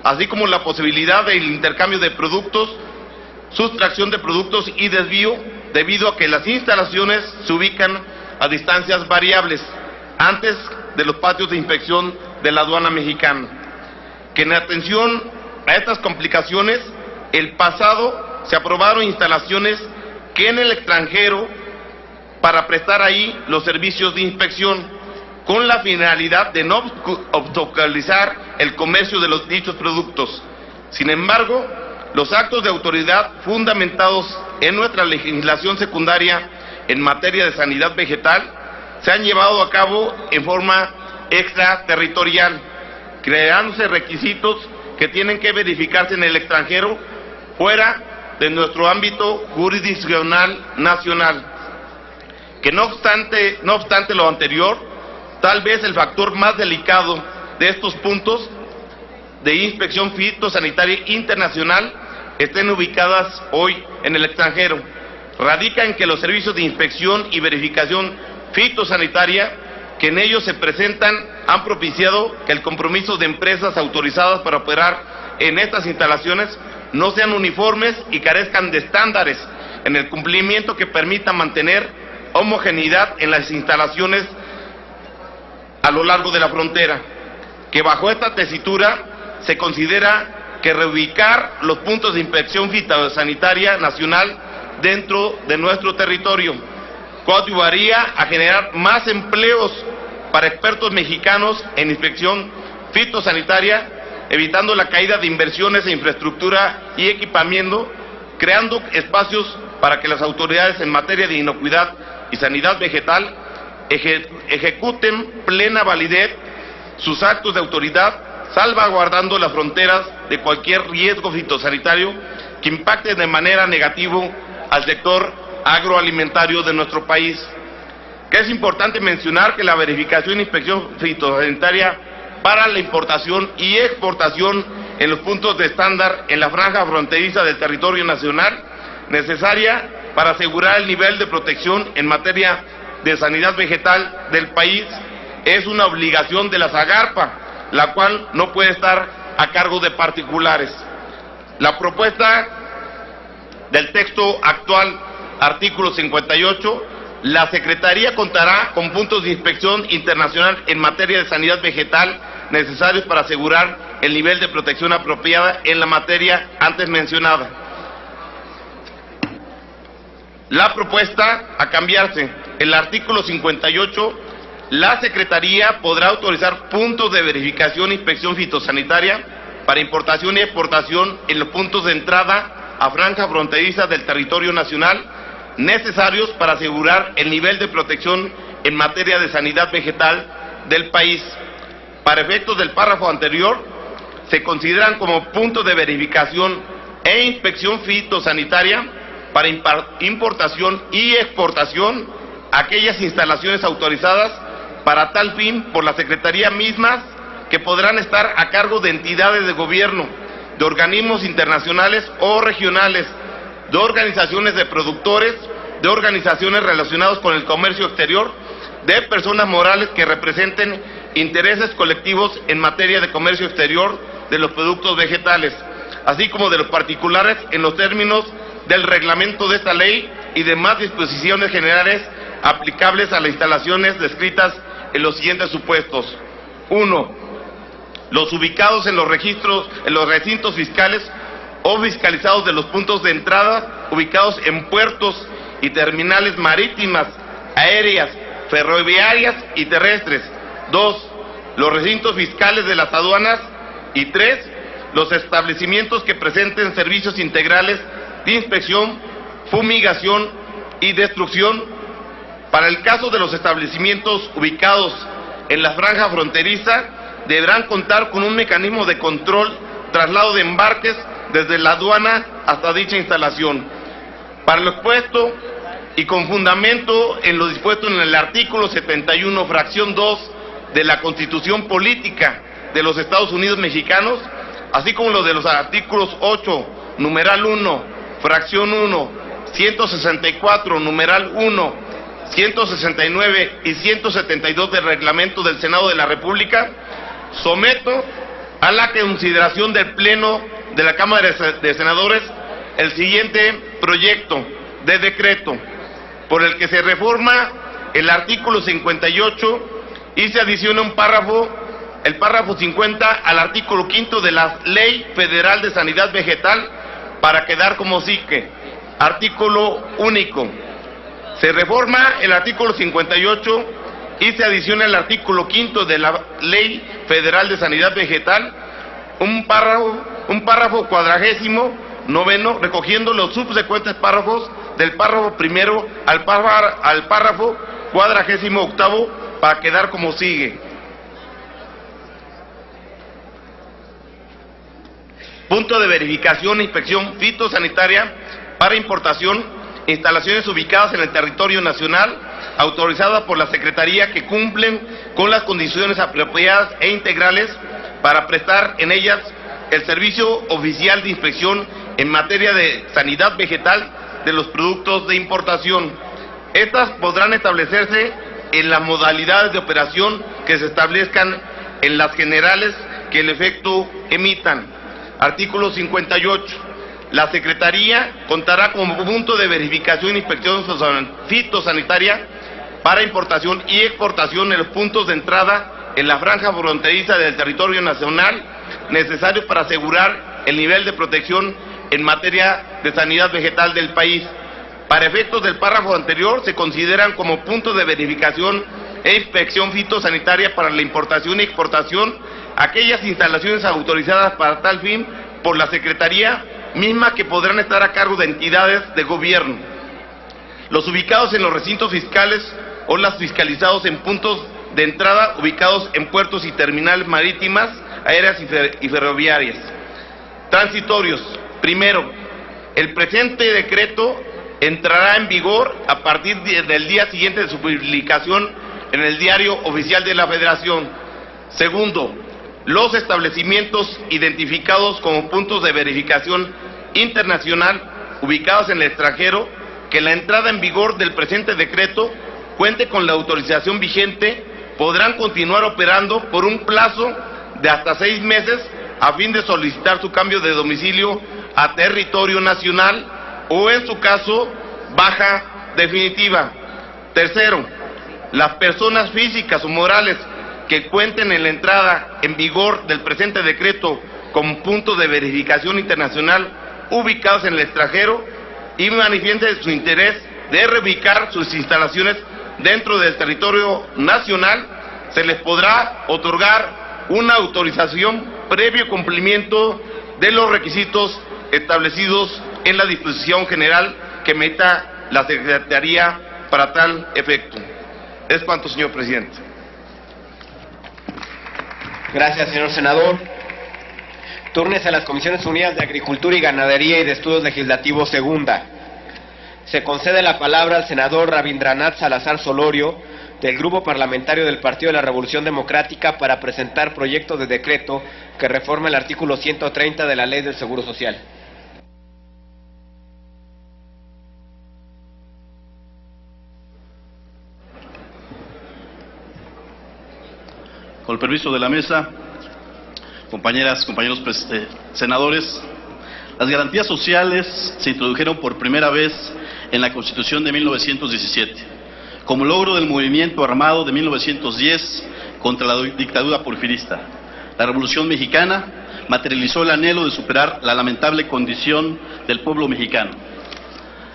así como la posibilidad del intercambio de productos, sustracción de productos y desvío, debido a que las instalaciones se ubican a distancias variables antes de los patios de inspección de la aduana mexicana. Que en atención a estas complicaciones, el pasado se aprobaron instalaciones que en el extranjero para prestar ahí los servicios de inspección, con la finalidad de no obstaculizar el comercio de los dichos productos. Sin embargo, los actos de autoridad fundamentados en nuestra legislación secundaria en materia de sanidad vegetal se han llevado a cabo en forma extraterritorial, creándose requisitos que tienen que verificarse en el extranjero fuera de nuestro ámbito jurisdiccional nacional. Que no obstante lo anterior, tal vez el factor más delicado de estos puntos de inspección fitosanitaria internacional estén ubicadas hoy en el extranjero. Radica en que los servicios de inspección y verificación fitosanitaria que en ellos se presentan han propiciado que el compromiso de empresas autorizadas para operar en estas instalaciones no sean uniformes y carezcan de estándares en el cumplimiento que permita mantener homogeneidad en las instalaciones a lo largo de la frontera, que bajo esta tesitura se considera que reubicar los puntos de inspección fitosanitaria nacional dentro de nuestro territorio coadyuvaría a generar más empleos para expertos mexicanos en inspección fitosanitaria, evitando la caída de inversiones en infraestructura y equipamiento, creando espacios para que las autoridades en materia de inocuidad y sanidad vegetal ejecuten plena validez sus actos de autoridad, salvaguardando las fronteras de cualquier riesgo fitosanitario que impacte de manera negativa al sector agroalimentario de nuestro país. Que es importante mencionar que la verificación e inspección fitosanitaria para la importación y exportación en los puntos de estándar en la franja fronteriza del territorio nacional, necesaria para asegurar el nivel de protección en materia de sanidad vegetal del país, es una obligación de la SAGARPA, la cual no puede estar a cargo de particulares. La propuesta del texto actual, artículo 58, la Secretaría contará con puntos de inspección internacional en materia de sanidad vegetal necesarios para asegurar el nivel de protección apropiada en la materia antes mencionada. La propuesta a cambiarse, el artículo 58, la Secretaría podrá autorizar puntos de verificación e inspección fitosanitaria para importación y exportación en los puntos de entrada a franja fronteriza del territorio nacional necesarios para asegurar el nivel de protección en materia de sanidad vegetal del país. Para efectos del párrafo anterior, se consideran como puntos de verificación e inspección fitosanitaria para importación y exportación aquellas instalaciones autorizadas para tal fin por la Secretaría mismas, que podrán estar a cargo de entidades de gobierno, de organismos internacionales o regionales, de organizaciones de productores, de organizaciones relacionadas con el comercio exterior, de personas morales que representen intereses colectivos en materia de comercio exterior de los productos vegetales, así como de los particulares en los términos del reglamento de esta ley y demás disposiciones generales aplicables a las instalaciones descritas en los siguientes supuestos. 1. Los ubicados en los recintos fiscales o fiscalizados de los puntos de entrada ubicados en puertos y terminales marítimas, aéreas, ferroviarias y terrestres. 2. Los recintos fiscales de las aduanas. Y 3. Los establecimientos que presenten servicios integrales de inspección, fumigación y destrucción. Para el caso de los establecimientos ubicados en la franja fronteriza, deberán contar con un mecanismo de control, traslado de embarques desde la aduana hasta dicha instalación. Para lo expuesto y con fundamento en lo dispuesto en el artículo 71, fracción 2 de la Constitución Política de los Estados Unidos Mexicanos, así como lo de los artículos 8, numeral 1, fracción 1, 164, numeral 1, 169 y 172 del reglamento del Senado de la República, someto a la consideración del Pleno de la Cámara de Senadores el siguiente proyecto de decreto, por el que se reforma el artículo 58 y se adiciona un párrafo, el párrafo 50 al artículo 5 de la Ley Federal de Sanidad Vegetal, para quedar como sigue. Artículo único. Se reforma el artículo 58 y se adiciona el artículo 5 de la Ley Federal de Sanidad Vegetal, un párrafo 49º, recogiendo los subsecuentes párrafos del párrafo primero al párrafo 48º, para quedar como sigue. Punto de verificación e inspección fitosanitaria para importación, instalaciones ubicadas en el territorio nacional, autorizadas por la Secretaría, que cumplen con las condiciones apropiadas e integrales para prestar en ellas el servicio oficial de inspección en materia de sanidad vegetal de los productos de importación. Estas podrán establecerse en las modalidades de operación que se establezcan en las generales que el efecto emitan. Artículo 58. La Secretaría contará como punto de verificación e inspección fitosanitaria para importación y exportación en los puntos de entrada en la franja fronteriza del territorio nacional necesarios para asegurar el nivel de protección en materia de sanidad vegetal del país. Para efectos del párrafo anterior, se consideran como puntos de verificación e inspección fitosanitaria para la importación y exportación aquellas instalaciones autorizadas para tal fin por la Secretaría, mismas que podrán estar a cargo de entidades de gobierno. Los ubicados en los recintos fiscales o las fiscalizados en puntos de entrada ubicados en puertos y terminales marítimas, aéreas y ferroviarias. Transitorios. Primero, el presente decreto entrará en vigor a partir del día siguiente de su publicación en el Diario Oficial de la Federación. Segundo, los establecimientos identificados como puntos de verificación internacional ubicados en el extranjero, que la entrada en vigor del presente decreto cuente con la autorización vigente, podrán continuar operando por un plazo de hasta 6 meses a fin de solicitar su cambio de domicilio a territorio nacional o, en su caso, baja definitiva. Tercero, las personas físicas o morales que cuenten en la entrada en vigor del presente decreto como punto de verificación internacional ubicados en el extranjero y manifiesten su interés de reubicar sus instalaciones dentro del territorio nacional, se les podrá otorgar una autorización previo cumplimiento de los requisitos establecidos en la disposición general que emita la Secretaría para tal efecto. Es cuanto, señor presidente. Gracias, señor senador. Túrnese a las Comisiones Unidas de Agricultura y Ganadería y de Estudios Legislativos segunda. Se concede la palabra al senador Rabindranath Salazar Solorio, del Grupo Parlamentario del Partido de la Revolución Democrática, para presentar proyecto de decreto que reforma el artículo 130 de la Ley del Seguro Social. Con el permiso de la mesa, compañeras, compañeros senadores, las garantías sociales se introdujeron por primera vez en la Constitución de 1917, como logro del movimiento armado de 1910 contra la dictadura porfirista. La Revolución Mexicana materializó el anhelo de superar la lamentable condición del pueblo mexicano.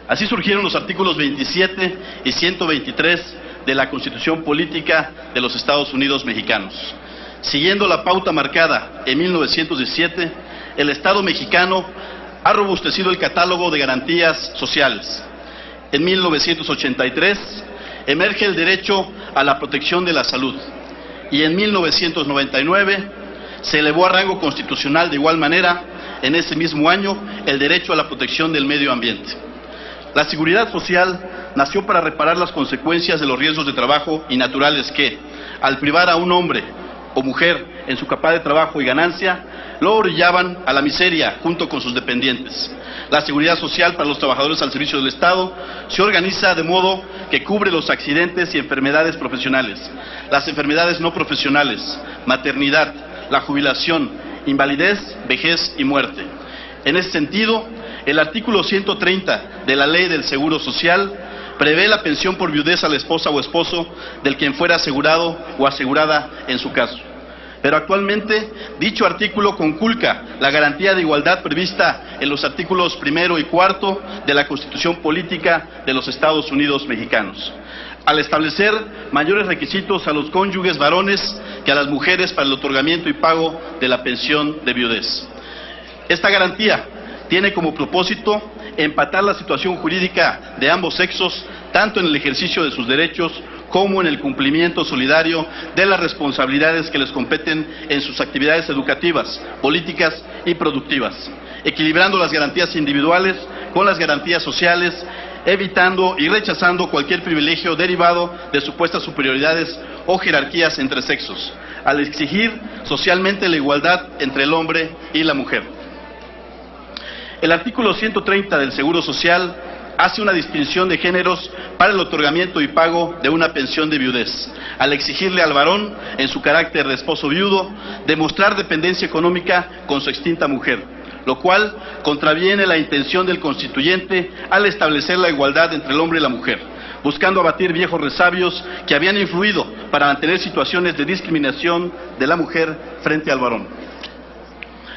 Así surgieron los artículos 27 y 123 de la Constitución Política de los Estados Unidos Mexicanos. Siguiendo la pauta marcada en 1917, el Estado mexicano ha robustecido el catálogo de garantías sociales. En 1983 emerge el derecho a la protección de la salud y en 1999 se elevó a rango constitucional de igual manera, en ese mismo año, el derecho a la protección del medio ambiente. La seguridad social nació para reparar las consecuencias de los riesgos de trabajo y naturales que, al privar a un hombre o mujer en su capacidad de trabajo y ganancia, lo orillaban a la miseria junto con sus dependientes. La seguridad social para los trabajadores al servicio del Estado se organiza de modo que cubre los accidentes y enfermedades profesionales, las enfermedades no profesionales, maternidad, la jubilación, invalidez, vejez y muerte. En ese sentido, el artículo 130 de la Ley del Seguro Social prevé la pensión por viudez a la esposa o esposo del quien fuera asegurado o asegurada en su caso. Pero actualmente dicho artículo conculca la garantía de igualdad prevista en los artículos 1 y 4 de la Constitución Política de los Estados Unidos Mexicanos, al establecer mayores requisitos a los cónyuges varones que a las mujeres para el otorgamiento y pago de la pensión de viudez. Esta garantía tiene como propósito empatar la situación jurídica de ambos sexos, tanto en el ejercicio de sus derechos como en el cumplimiento solidario de las responsabilidades que les competen en sus actividades educativas, políticas y productivas, equilibrando las garantías individuales con las garantías sociales, evitando y rechazando cualquier privilegio derivado de supuestas superioridades o jerarquías entre sexos, al exigir socialmente la igualdad entre el hombre y la mujer. El artículo 130 del Seguro Social hace una distinción de géneros para el otorgamiento y pago de una pensión de viudez, al exigirle al varón, en su carácter de esposo viudo, demostrar dependencia económica con su extinta mujer, lo cual contraviene la intención del constituyente al establecer la igualdad entre el hombre y la mujer, buscando abatir viejos resabios que habían influido para mantener situaciones de discriminación de la mujer frente al varón.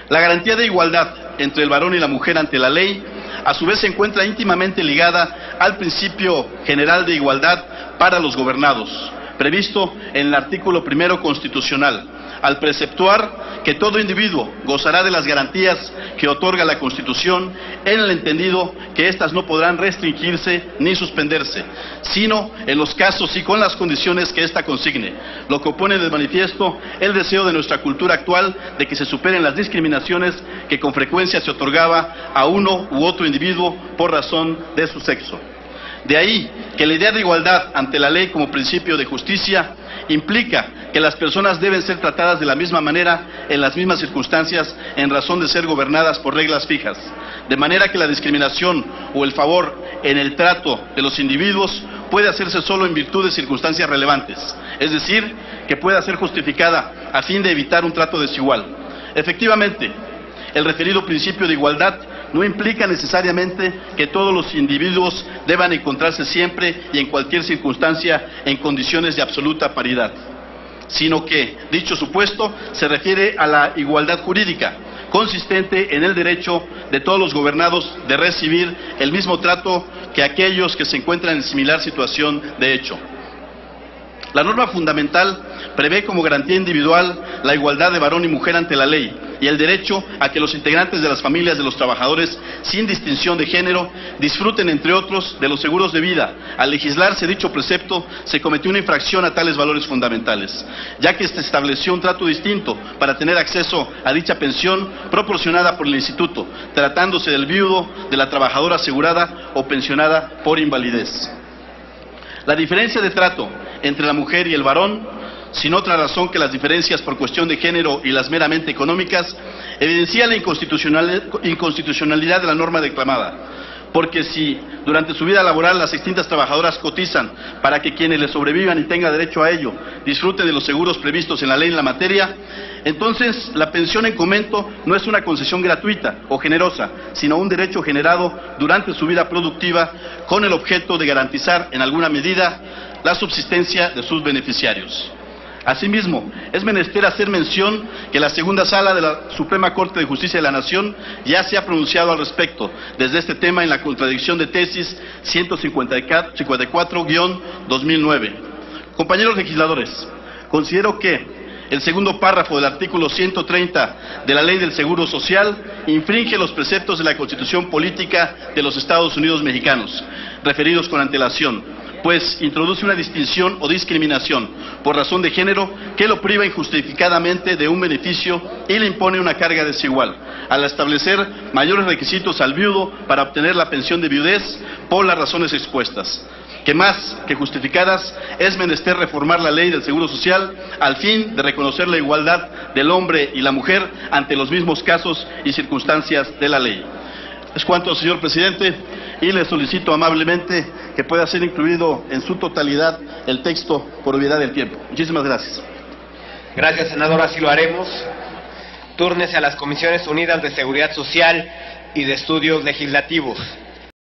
La garantía de igualdad entre el varón y la mujer ante la ley, a su vez se encuentra íntimamente ligada al principio general de igualdad para los gobernados, previsto en el artículo 1 constitucional, al preceptuar que todo individuo gozará de las garantías que otorga la Constitución, en el entendido que éstas no podrán restringirse ni suspenderse, sino en los casos y con las condiciones que ésta consigne, lo que pone de manifiesto el deseo de nuestra cultura actual de que se superen las discriminaciones que con frecuencia se otorgaba a uno u otro individuo por razón de su sexo. De ahí que la idea de igualdad ante la ley como principio de justicia implica que las personas deben ser tratadas de la misma manera en las mismas circunstancias en razón de ser gobernadas por reglas fijas, de manera que la discriminación o el favor en el trato de los individuos puede hacerse solo en virtud de circunstancias relevantes, es decir, que pueda ser justificada a fin de evitar un trato desigual. Efectivamente, el referido principio de igualdad no implica necesariamente que todos los individuos deban encontrarse siempre y en cualquier circunstancia en condiciones de absoluta paridad, sino que dicho supuesto se refiere a la igualdad jurídica, consistente en el derecho de todos los gobernados de recibir el mismo trato que aquellos que se encuentran en similar situación de hecho. La norma fundamental prevé como garantía individual la igualdad de varón y mujer ante la ley y el derecho a que los integrantes de las familias de los trabajadores, sin distinción de género, disfruten, entre otros, de los seguros de vida. Al legislarse dicho precepto, se cometió una infracción a tales valores fundamentales, ya que se estableció un trato distinto para tener acceso a dicha pensión proporcionada por el Instituto, tratándose del viudo, de la trabajadora asegurada o pensionada por invalidez. La diferencia de trato entre la mujer y el varón, sin otra razón que las diferencias por cuestión de género y las meramente económicas, evidencia la inconstitucionalidad de la norma declamada, porque si durante su vida laboral las extintas trabajadoras cotizan para que quienes les sobrevivan y tengan derecho a ello disfruten de los seguros previstos en la ley en la materia, entonces la pensión en comento no es una concesión gratuita o generosa, sino un derecho generado durante su vida productiva con el objeto de garantizar en alguna medida la subsistencia de sus beneficiarios. Asimismo, es menester hacer mención que la segunda sala de la Suprema Corte de Justicia de la Nación ya se ha pronunciado al respecto desde este tema en la contradicción de tesis 154-2009. Compañeros legisladores, considero que el segundo párrafo del artículo 130 de la Ley del Seguro Social infringe los preceptos de la Constitución Política de los Estados Unidos Mexicanos, referidos con antelación, pues introduce una distinción o discriminación por razón de género que lo priva injustificadamente de un beneficio y le impone una carga desigual, al establecer mayores requisitos al viudo para obtener la pensión de viudez por las razones expuestas, que más que justificadas es menester reformar la ley del Seguro Social al fin de reconocer la igualdad del hombre y la mujer ante los mismos casos y circunstancias de la ley. Es cuanto, señor presidente, y le solicito amablemente que pueda ser incluido en su totalidad el texto por obviedad del tiempo. Muchísimas gracias. Gracias, senador, así lo haremos. Túrnese a las Comisiones Unidas de Seguridad Social y de Estudios Legislativos.